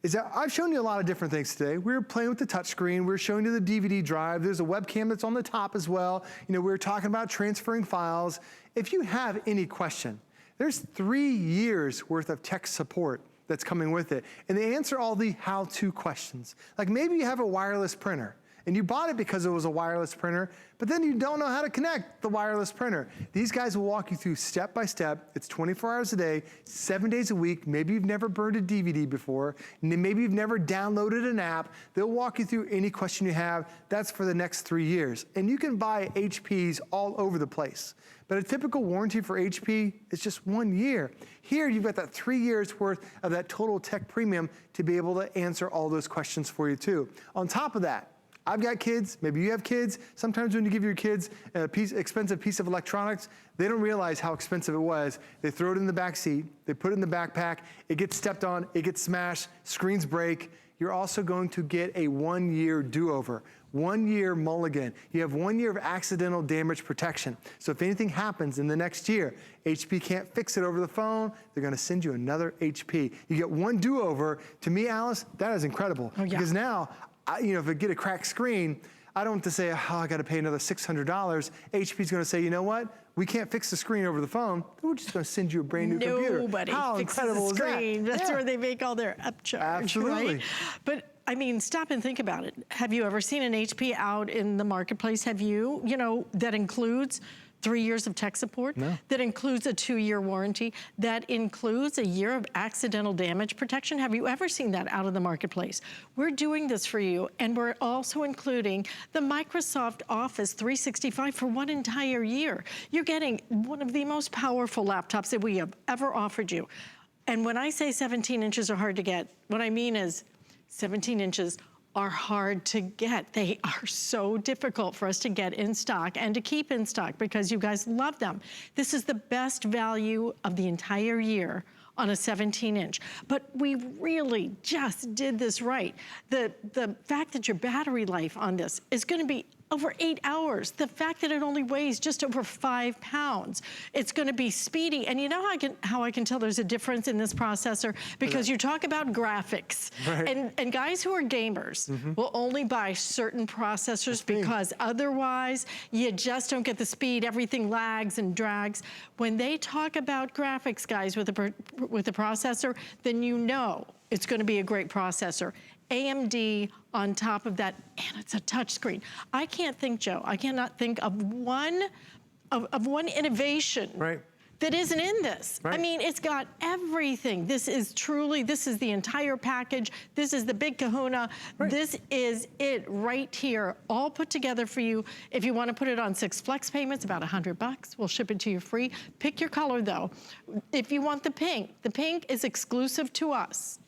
is that I've shown you a lot of different things today. We were playing with the touchscreen. We were showing you the DVD drive. There's a webcam that's on the top as well. You know, we were talking about transferring files. If you have any question, there's 3 years worth of tech support that's coming with it. And they answer all the how-to questions. Like maybe you have a wireless printer and you bought it because it was a wireless printer, but then you don't know how to connect the wireless printer. These guys will walk you through step by step. It's 24 hours a day, 7 days a week. Maybe you've never burned a DVD before. Maybe you've never downloaded an app. They'll walk you through any question you have. That's for the next 3 years. And you can buy HPs all over the place. But a typical warranty for HP is just 1 year. Here, you've got that 3 years worth of that total tech premium to be able to answer all those questions for you too. On top of that, I've got kids, maybe you have kids. Sometimes when you give your kids an expensive piece of electronics, they don't realize how expensive it was. They throw it in the back seat, they put it in the backpack, it gets stepped on, it gets smashed, screens break. You're also going to get a 1-year do-over, 1 year mulligan. You have 1 year of accidental damage protection. So if anything happens in the next year, HP can't fix it over the phone, they're gonna send you another HP. You get 1 do-over. To me, Alice, that is incredible. Oh, yeah. Because now, you know, if I get a cracked screen, I don't have to say, oh, I got to pay another $600. HP's going to say, you know what? We can't fix the screen over the phone. We're just going to send you a brand new computer. Nobody How fixes incredible the screen. Is that? That's where they make all their upcharge. Absolutely. Right? But I mean, stop and think about it. Have you ever seen an HP out in the marketplace? Have you, you know, that includes 3 years of tech support. No. That includes a 2-year warranty. That includes a year of accidental damage protection. Have you ever seen that out of the marketplace? We're doing this for you, and we're also including the Microsoft Office 365 for 1 entire year. You're getting one of the most powerful laptops that we have ever offered you. And when I say 17 inches are hard to get, what I mean is 17 inches are hard to get. They are so difficult for us to get in stock and to keep in stock because you guys love them. This is the best value of the entire year on a 17-inch. But we really just did this right. The fact that your battery life on this is gonna be over 8 hours. The fact that it only weighs just over 5 pounds. It's gonna be speedy. And you know how I can tell there's a difference in this processor? Because you talk about graphics. Right. And guys who are gamers will only buy certain processors because otherwise you just don't get the speed. Everything lags and drags. When they talk about graphics, guys, with the processor, then you know it's gonna be a great processor. AMD on top of that, and it's a touchscreen. I can't think, Joe, I cannot think of one innovation that isn't in this. I mean, it's got everything. This is the entire package. This is the big kahuna. This is it right here, all put together for you. If you want to put it on 6 flex payments, about $100, we'll ship it to you free. Pick your color though. If you want the pink is exclusive to us.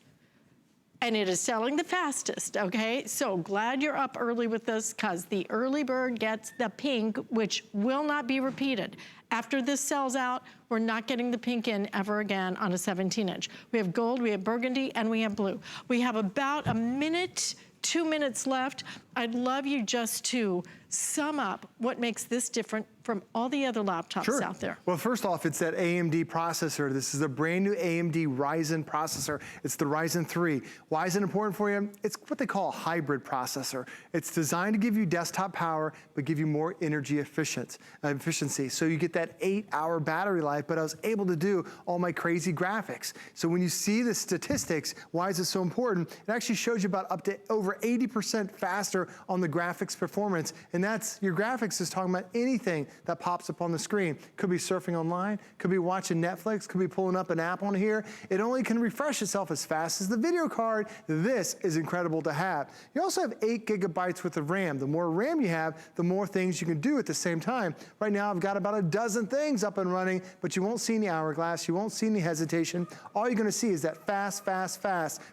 And it is selling the fastest, okay? So glad you're up early with this because the early bird gets the pink, which will not be repeated. After this sells out, we're not getting the pink in ever again on a 17-inch. We have gold, we have burgundy, and we have blue. We have about 2 minutes left. I'd love you just to sum up what makes this different from all the other laptops out there. Well, first off, it's that AMD processor. This is a brand new AMD Ryzen processor. It's the Ryzen 3. Why is it important for you? It's what they call a hybrid processor. It's designed to give you desktop power, but give you more energy efficiency. So you get that 8-hour battery life, but I was able to do all my crazy graphics. So when you see the statistics, why is it so important? It actually shows you about up to over 80% faster on the graphics performance. And that's, your graphics is talking about anything that pops up on the screen. Could be surfing online, could be watching Netflix, could be pulling up an app on here. It only can refresh itself as fast as the video card. This is incredible to have. You also have 8 gigabytes worth of RAM. The more RAM you have, the more things you can do at the same time. Right now, I've got about a dozen things up and running, but you won't see any hourglass, you won't see any hesitation. All you're gonna see is that fast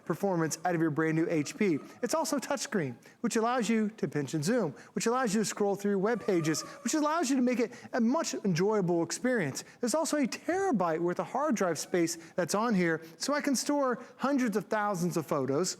performance out of your brand new HP. It's also touchscreen, which allows you to pinch and zoom, which allows you to scroll through web pages, which allows you to make it a much enjoyable experience. There's also a terabyte worth of hard drive space that's on here, so I can store hundreds of thousands of photos.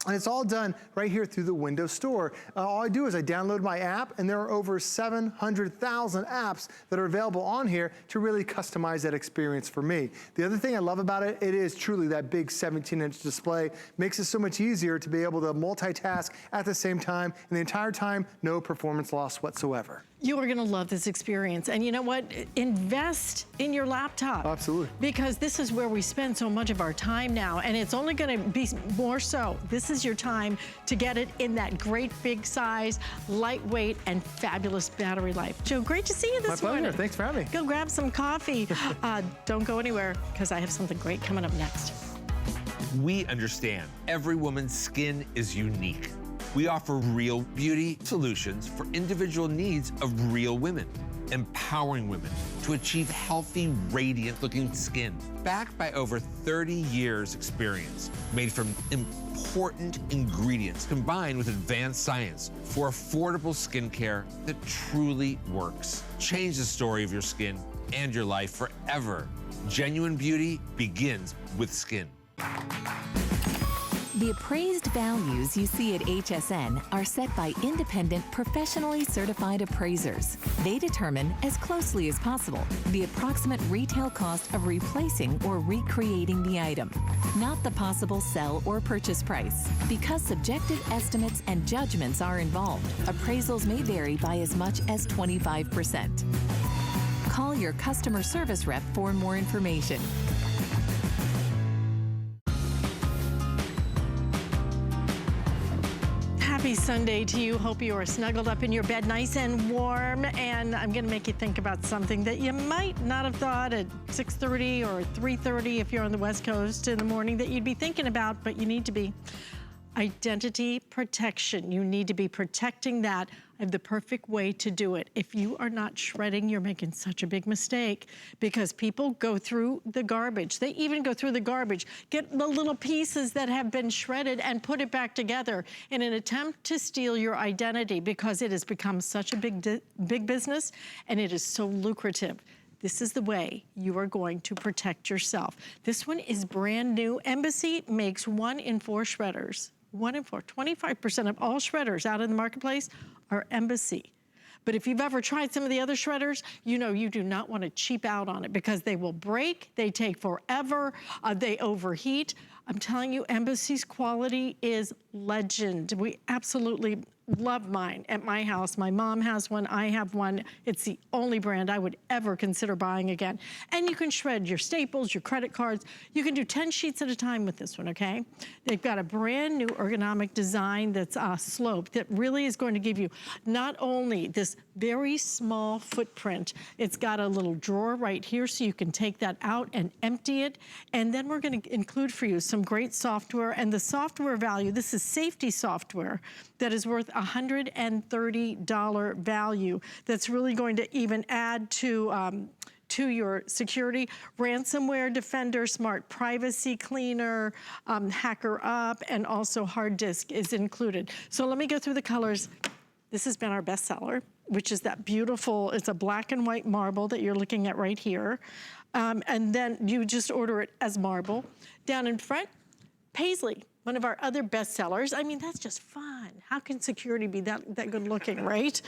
And it's all done right here through the Windows Store. All I do is I download my app, and there are over 700,000 apps that are available on here to really customize that experience for me. The other thing I love about it, it is truly that big 17-inch display. Makes it so much easier to be able to multitask at the same time, and the entire time, no performance loss whatsoever. You are gonna love this experience. And you know what? Invest in your laptop. Absolutely. Because this is where we spend so much of our time now, and it's only gonna be more so. This is your time to get it in that great big size, lightweight, and fabulous battery life. Joe, great to see you this morning. My pleasure, thanks for having me. Go grab some coffee. Don't go anywhere, because I have something great coming up next. We understand every woman's skin is unique. We offer real beauty solutions for individual needs of real women, empowering women to achieve healthy, radiant-looking skin. Backed by over 30 years' experience, made from important ingredients combined with advanced science for affordable skincare that truly works. Change the story of your skin and your life forever. Genuine beauty begins with skin. The appraised values you see at HSN are set by independent, professionally certified appraisers. They determine, as closely as possible, the approximate retail cost of replacing or recreating the item, not the possible sell or purchase price. Because subjective estimates and judgments are involved, appraisals may vary by as much as 25%. Call your customer service rep for more information. Happy Sunday to you. Hope you are snuggled up in your bed nice and warm. And I'm gonna make you think about something that you might not have thought at 6:30 or 3:30 if you're on the West Coast in the morning that you'd be thinking about, but you need to be. Identity protection. You need to be protecting that. I have the perfect way to do it. If you are not shredding, you're making such a big mistake because people go through the garbage. They even go through the garbage, get the little pieces that have been shredded and put it back together in an attempt to steal your identity because it has become such a big business and it is so lucrative. This is the way you are going to protect yourself. This one is brand new. Embassy makes 1 in 4 shredders. 1 in 4, 25% of all shredders out in the marketplace are Embassy. But if you've ever tried some of the other shredders, you know you do not want to cheap out on it because they will break, they take forever, they overheat. I'm telling you, Embassy's quality is legend. We absolutely love mine at my house. My mom has one, I have one. It's the only brand I would ever consider buying again. And you can shred your staples, your credit cards. You can do 10 sheets at a time with this one, okay? They've got a brand new ergonomic design that's sloped that really is going to give you not only this very small footprint, it's got a little drawer right here so you can take that out and empty it. And then we're gonna include for you some great software, and the software value, this is safety software that is worth $130 value. That's really going to even add to your security. Ransomware Defender, Smart Privacy Cleaner, Hacker Up, and also hard disk is included. So let me go through the colors. This has been our bestseller, which is that beautiful, it's a black and white marble that you're looking at right here. And then you just order it as marble. Down in front, Paisley, one of our other bestsellers. I mean, that's just fun. How can security be that good looking, right?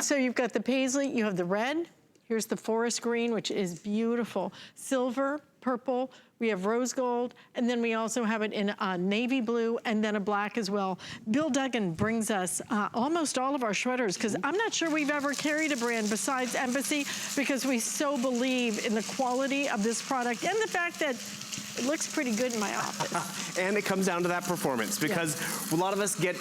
So you've got the Paisley, you have the red. Here's the forest green, which is beautiful. Silver, purple, we have rose gold, and then we also have it in navy blue and then a black as well. Bill Duggan brings us almost all of our shredders because I'm not sure we've ever carried a brand besides Embassy because we so believe in the quality of this product and the fact that it looks pretty good in my office. And it comes down to that performance because a lot of us get,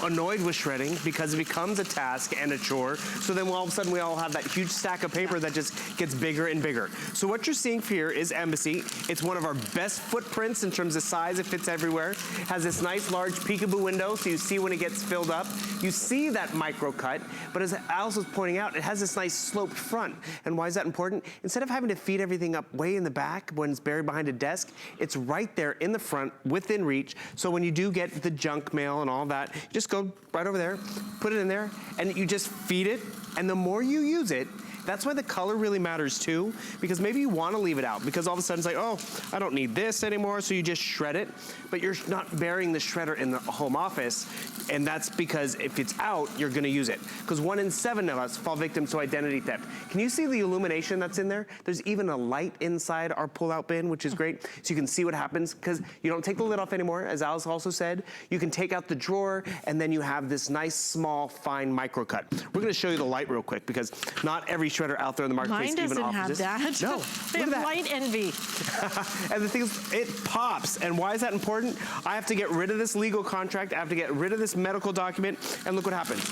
annoyed with shredding because it becomes a task and a chore. So then all of a sudden we all have that huge stack of paper that just gets bigger and bigger. So what you're seeing here is Embassy. It's one of our best footprints in terms of size. It fits everywhere. Has this nice large peekaboo window so you see when it gets filled up. You see that micro cut, but as Alice was pointing out, it has this nice sloped front. And why is that important? Instead of having to feed everything up way in the back when it's buried behind a desk, it's right there in the front, within reach. So when you do get the junk mail and all that, you just go right over there, put it in there, and you just feed it. And the more you use it, that's why the color really matters too, because maybe you want to leave it out because all of a sudden it's like, oh, I don't need this anymore, so you just shred it, but you're not burying the shredder in the home office, and that's because if it's out, you're going to use it. Because 1 in 7 of us fall victim to identity theft. Can you see the illumination that's in there? There's even a light inside our pull-out bin, which is great, so you can see what happens because you don't take the lid off anymore, as Alice also said. You can take out the drawer, and then you have this nice, small, fine micro cut. We're going to show you the light real quick because not every shredder out there in the marketplace even offers this. Mine doesn't have that. No, they look have at that. light envy. And the thing is, it pops. And why is that important? I have to get rid of this legal contract. I have to get rid of this medical document. And look what happens.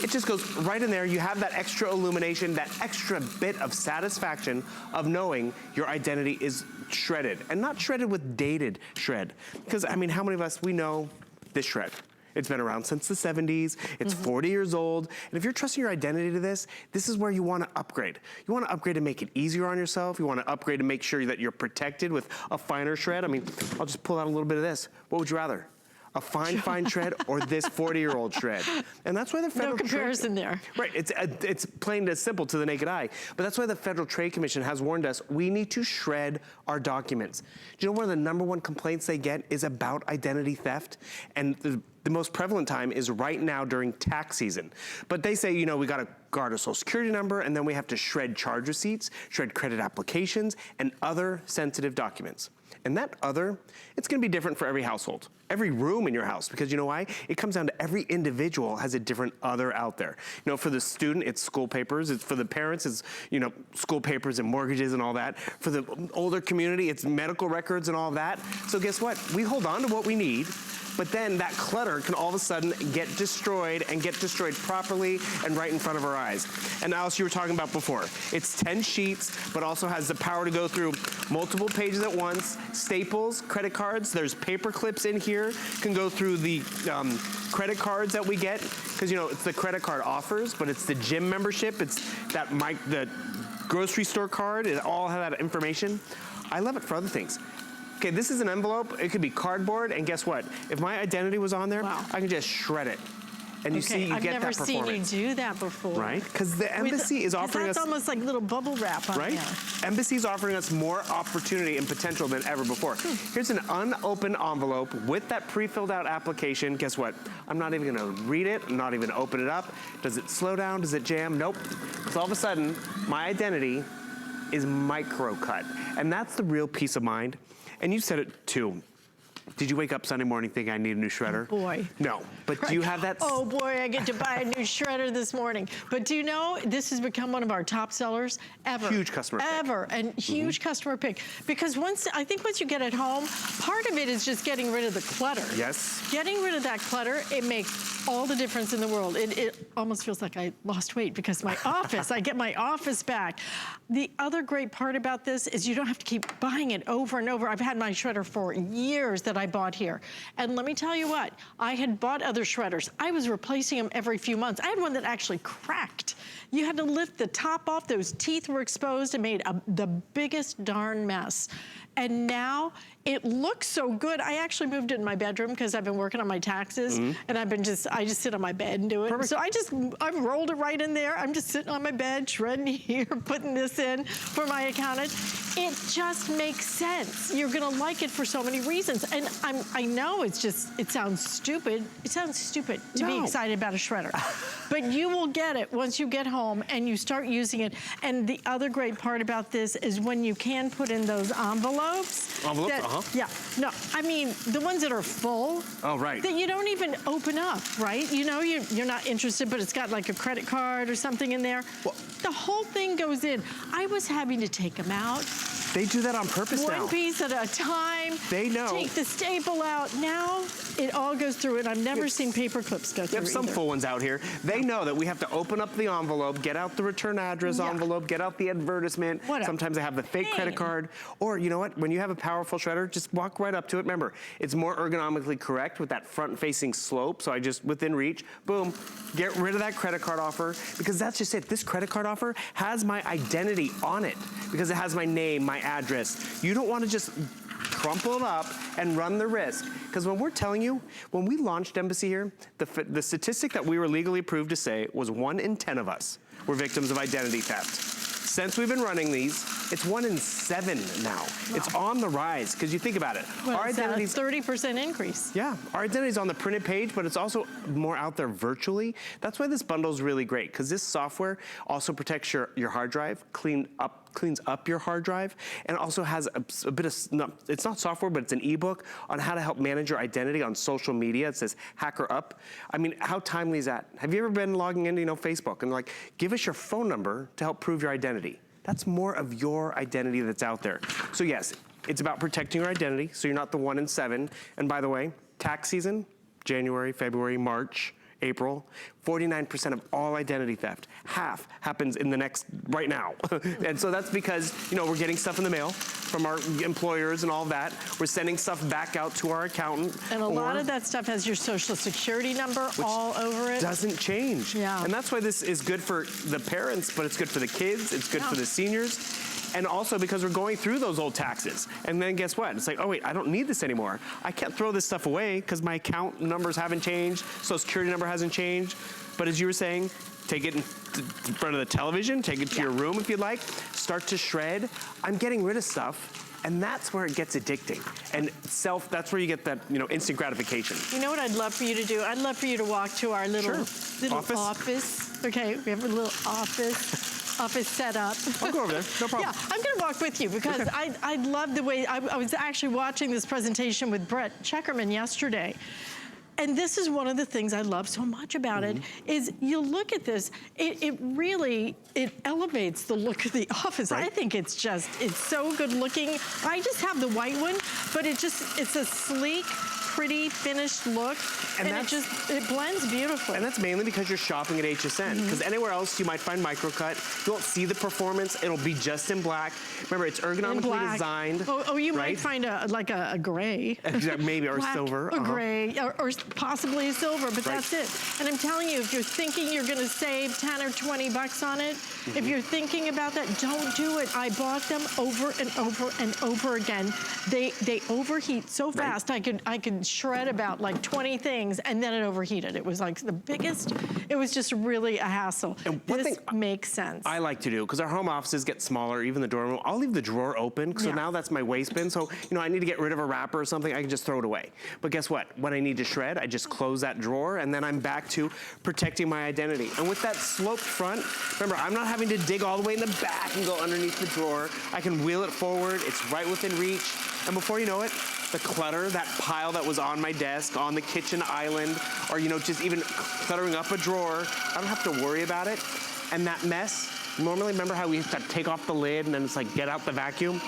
It just goes right in there. You have that extra illumination, that extra bit of satisfaction of knowing your identity is shredded. And not shredded with dated shred. Because, I mean, how many of us, we know this shred? It's been around since the 70s. It's 40 years old. And if you're trusting your identity to this, this is where you want to upgrade. You want to upgrade to make it easier on yourself. You want to upgrade to make sure that you're protected with a finer shred. I mean, I'll just pull out a little bit of this. What would you rather? A fine shred or this 40-year-old shred? And that's why the Federal No comparison there. Right, it's plain and simple to the naked eye. But that's why the Federal Trade Commission has warned us we need to shred our documents. Do you know one of the #1 complaints they get is about identity theft? And the most prevalent time is right now during tax season. But they say, we got to guard a social security number, and then we have to shred charge receipts, shred credit applications, and other sensitive documents. And that other, it's going to be different for every household, every room in your house, because you know why? It comes down to every individual has a different other out there. For the student, it's school papers. It's for the parents, it's, school papers and mortgages and all that. For the older community, it's medical records and all that. So guess what? We hold on to what we need. but then that clutter can all of a sudden get destroyed and get destroyed properly and right in front of our eyes. And Alice, you were talking about before, it's 10 sheets, but also has the power to go through multiple pages at once, staples, credit cards, there's paper clips in here, can go through the credit cards that we get, because you know, it's the credit card offers, but it's the gym membership, it's that the grocery store card, it all have that information. I love it for other things. Okay, this is an envelope, it could be cardboard, and guess what? If my identity was on there, Wow. I can just shred it. And you see, you I've get never that performance. seen you do that before. Right? Because the embassy is offering us... That's almost like little bubble wrap on Right? there. Embassy is offering us more opportunity and potential than ever before. Here's an unopened envelope with that pre-filled out application. Guess what? I'm not even gonna read it. I'm not even gonna open it up. Does it slow down? Does it jam? Nope. So all of a sudden, my identity is micro cut. And that's the real peace of mind. And you said it too. Did you wake up Sunday morning thinking I need a new shredder? Oh boy. No, but do you have that? Oh boy, I get to buy a new shredder this morning. But do you know, this has become one of our top sellers ever. Huge customer pick. Ever, and huge customer pick. Because I think once you get it home, part of it is just getting rid of the clutter. Yes. Getting rid of that clutter, it makes all the difference in the world. It almost feels like I lost weight because my office, I get my office back. The other great part about this is you don't have to keep buying it over and over. I've had my shredder for years that I bought here. And let me tell you what, I had bought other shredders. I was replacing them every few months. I had one that actually cracked. You had to lift the top off, those teeth were exposed and made the biggest darn mess. And now it looks so good. I actually moved it in my bedroom because I've been working on my taxes and I just sit on my bed and do it. Perfect. So I've rolled it right in there. I'm just sitting on my bed, shredding here, putting this in for my accountant. It just makes sense. You're gonna like it for so many reasons. And I know it sounds stupid. It sounds stupid to be excited about a shredder. But you will get it once you get home and you start using it. And the other great part about this is when you can put in those envelopes. Yeah, no, I mean, the ones that are full. Oh, right. That you don't even open up, right? You know, you're not interested, but it's got like a credit card or something in there. Well, the whole thing goes in. I was having to take them out. They do that on purpose now. One piece at a time. They know. Take the staple out. Now it all goes through it. I've never seen paper clips go through You have some either. full ones out here. They know that we have to open up the envelope, get out the return address envelope, get out the advertisement. Sometimes they have the fake credit card. Or you know what? When you have a powerful shredder, just walk right up to it. Remember, it's more ergonomically correct with that front-facing slope. So I just, within reach, boom, get rid of that credit card offer because that's just it. This credit card offer has my identity on it because it has my name, my address. You don't want to just crumple it up and run the risk. Because when we're telling you, when we launched Embassy here, the statistic that we were legally approved to say was 1 in 10 of us were victims of identity theft. Since we've been running these, it's 1 in 7 now. Wow. It's on the rise, because you think about it. Well, our identity's a 30% increase. Yeah, our identity's on the printed page, but it's also more out there virtually. That's why this bundle is really great, because this software also protects your hard drive, cleans up your hard drive, and also has a bit of, it's not software, but it's an ebook on how to help manage your identity on social media. It says Hacker Up. I mean, how timely is that? Have you ever been logging into, Facebook and like, give us your phone number to help prove your identity? That's more of your identity that's out there. So yes, it's about protecting your identity, so you're not the 1 in 7. And by the way, tax season, January, February, March, April, 49% of all identity theft, half happens in right now. And so that's because, we're getting stuff in the mail from our employers and all that. We're sending stuff back out to our accountant. And a lot of that stuff has your social security number all over it. Doesn't change. Yeah. And that's why this is good for the parents, but it's good for the kids, it's good for the seniors. And also because we're going through those old taxes. And then guess what? It's like, oh wait, I don't need this anymore. I can't throw this stuff away because my account numbers haven't changed, social security number hasn't changed. But as you were saying, take it in front of the television, take it to your room if you'd like, start to shred. I'm getting rid of stuff. And that's where it gets addicting. And that's where you get that, instant gratification. You know what I'd love for you to do? I'd love for you to walk to our little office. Okay, we have a little office set up. I'll go over there, no problem. Yeah, I'm gonna walk with you because I love the way, I was actually watching this presentation with Brett Checkerman yesterday. And this is one of the things I love so much about it, is you look at this, it really elevates the look of the office. Right. I think it's so good looking. I just have the white one, but it's a sleek, pretty finished look, and it blends beautifully. And that's mainly because you're shopping at HSN, because anywhere else you might find microcut. You won't see the performance. It'll be just in black. Remember, it's ergonomically designed. Oh, you might find like a gray. Maybe, or black, silver. Or gray, or possibly a silver, but that's it. And I'm telling you, if you're thinking you're gonna save 10 or 20 bucks on it, if you're thinking about that, don't do it. I bought them over and over and over again. They overheat so fast. I could shred about like 20 things, and then it overheated. It was like the biggest. It was just really a hassle. And one thing makes sense. I like to do, because our home offices get smaller, even the dorm room, I'll leave the drawer open, so now that's my waste bin. So, you know, I need to get rid of a wrapper or something, I can just throw it away. But guess what? When I need to shred, I just close that drawer, and then I'm back to protecting my identity. And with that sloped front, remember, I'm not having to dig all the way in the back and go underneath the drawer. I can wheel it forward, it's right within reach, and before you know it, the clutter, that pile that was on my desk, on the kitchen island, or, you know, just even cluttering up a drawer, I don't have to worry about it. And that mess, normally, remember how we used to take off the lid and then it's like, get out the vacuum?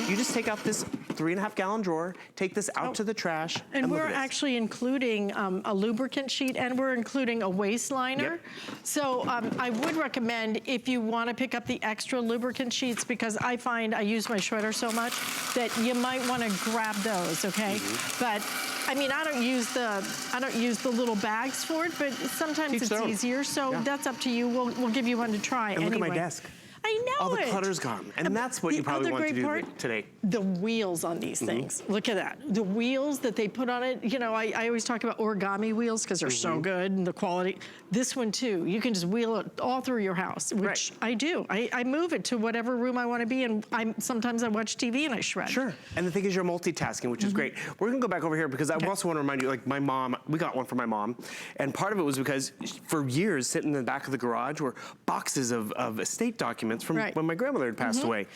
You just take out this 3.5-gallon drawer, take this out to the trash. And we're actually including a lubricant sheet, and we're including a waist liner. So I would recommend, if you want to pick up the extra lubricant sheets, because I find I use my shredder so much that you might want to grab those, okay? But I mean, I don't use the little bags for it, but sometimes it's easier. So that's up to you. We'll give you one to try anyway. Look at my desk. I know all the clutter's gone, and that's what you probably want to do today. The wheels on these things. Look at that. The wheels that they put on it. You know, I always talk about origami wheels because they're so good and the quality. This one too, you can just wheel it all through your house, which I do. I move it to whatever room I want to be in. Sometimes I watch TV and I shred. Sure. And the thing is, you're multitasking, which is great. We're gonna go back over here because I also want to remind you, like my mom, we got one for my mom, and part of it was because for years sitting in the back of the garage were boxes of estate documents from when my grandmother had passed away.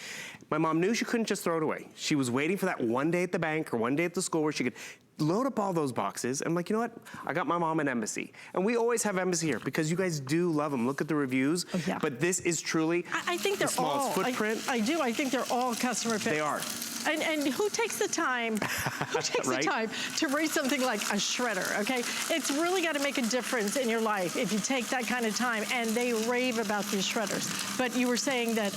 My mom knew she couldn't just throw it away. She was waiting for that one day at the bank or one day at the school where she could load up all those boxes. I'm like, you know what? I got my mom an Embassy. And we always have Embassy here because you guys do love them. Look at the reviews. But this is truly I think they're the smallest footprint. I do. I think they're all customer fit. They are. And who takes the time, the time to raise something like a shredder, okay? It's really got to make a difference in your life if you take that kind of time, and they rave about these shredders. But you were saying that...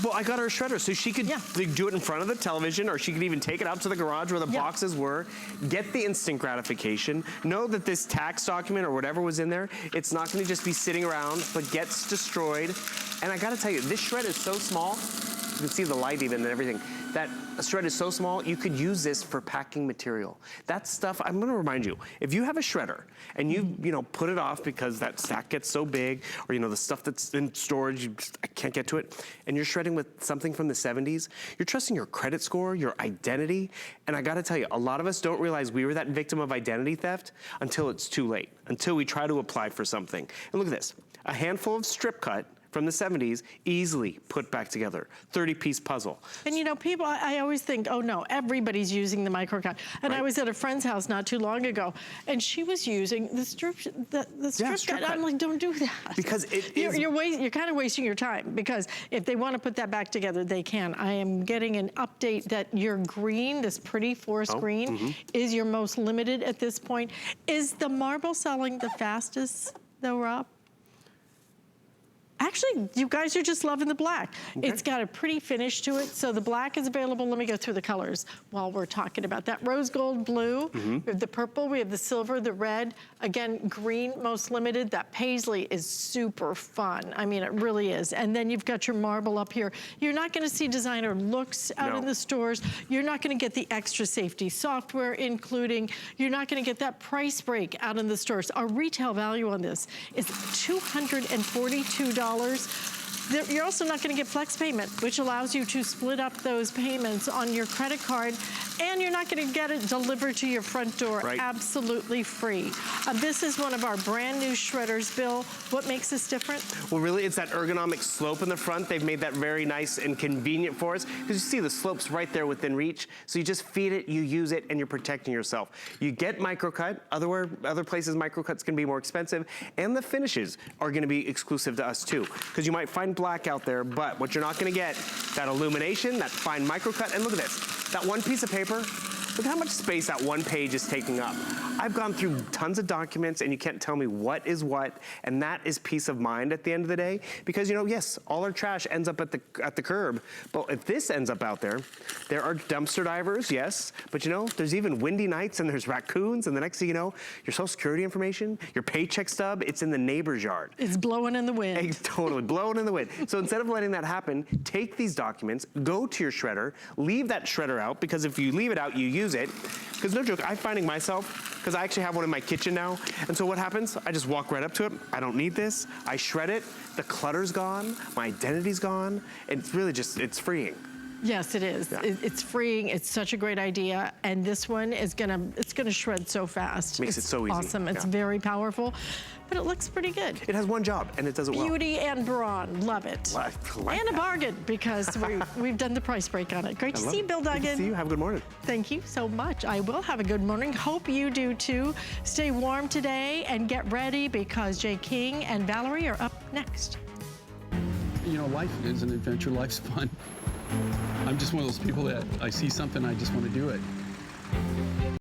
well, I got her a shredder, so she could do it in front of the television, or she could even take it out to the garage where the boxes were, get the instant gratification, know that this tax document or whatever was in there, it's not going to just be sitting around, but gets destroyed. And I got to tell you, this shred is so small, you can see the light even and everything. That shred is so small, you could use this for packing material. That stuff, I'm gonna remind you, if you have a shredder and you put it off because that stack gets so big, or the stuff that's in storage, I can't get to it, and you're shredding with something from the 70s, you're trusting your credit score, your identity, and I gotta tell you, a lot of us don't realize we were that victim of identity theft until it's too late, until we try to apply for something. And look at this, a handful of strip cut from the 70s, easily put back together. 30-piece puzzle. And people, I always think, oh no, everybody's using the microcut. And I was at a friend's house not too long ago, and she was using the strip cut. I'm like, don't do that. Because you're kind of wasting your time, because if they want to put that back together, they can. I am getting an update that your green, this pretty forest green, is your most limited at this point. Is the marble selling the fastest though, Rob? Actually, you guys are just loving the black. Okay. It's got a pretty finish to it, so the black is available. Let me go through the colors while we're talking about that. Rose gold blue, we have the purple, we have the silver, the red. Again, green, most limited. That paisley is super fun. I mean, it really is. And then you've got your marble up here. You're not gonna see designer looks out in the stores. You're not gonna get the extra safety software including. You're not gonna get that price break out in the stores. Our retail value on this is $242. You're also not going to get flex payment, which allows you to split up those payments on your credit card, and you're not going to get it delivered to your front door absolutely free. This is one of our brand new shredders, Bill. What makes this different? Well, really, it's that ergonomic slope in the front. They've made that very nice and convenient for us, because you see the slope's right there within reach. So you just feed it, you use it, and you're protecting yourself. You get microcut. Other places, microcut's going to be more expensive, and the finishes are going to be exclusive to us too, because you might find black out there, but what you're not going to get, that illumination, that fine microcut, and look at this, that one piece of paper, Look how much space that one page is taking up. I've gone through tons of documents and you can't tell me what is what, and that is peace of mind at the end of the day. Because, you know, yes, all our trash ends up at the curb, but if this ends up out there are dumpster divers, yes, but you know, there's even windy nights and there's raccoons, and the next thing you know, your social security information, your paycheck stub, it's in the neighbor's yard. It's blowing in the wind. It's totally blowing in the wind. So instead of letting that happen, take these documents, go to your shredder, leave that shredder out, because if you leave it out, you use it. Because no joke, I'm finding myself, because I actually have one in my kitchen now, and so what happens? I just walk right up to it. I don't need this. I shred it. The clutter's gone. My identity's gone. And it's really just, it's freeing. Yes, it is. Yeah. It's freeing. It's such a great idea, and this one is gonna shred so fast. Makes it so easy. Awesome. It's Yeah. very powerful, but it looks pretty good. It has one job, and it does it well. Beauty and brawn, love it. Well, I like and a that. bargain, because we've done the price break on it. Great to I love see you, it. Bill Good to Duggan. see you. Have a good morning. Thank you so much. I will have a good morning. Hope you do too. Stay warm today and get ready, because Jay King and Valerie are up next. You know, life is an adventure. Life's fun. I'm just one of those people that I see something, I just want to do it.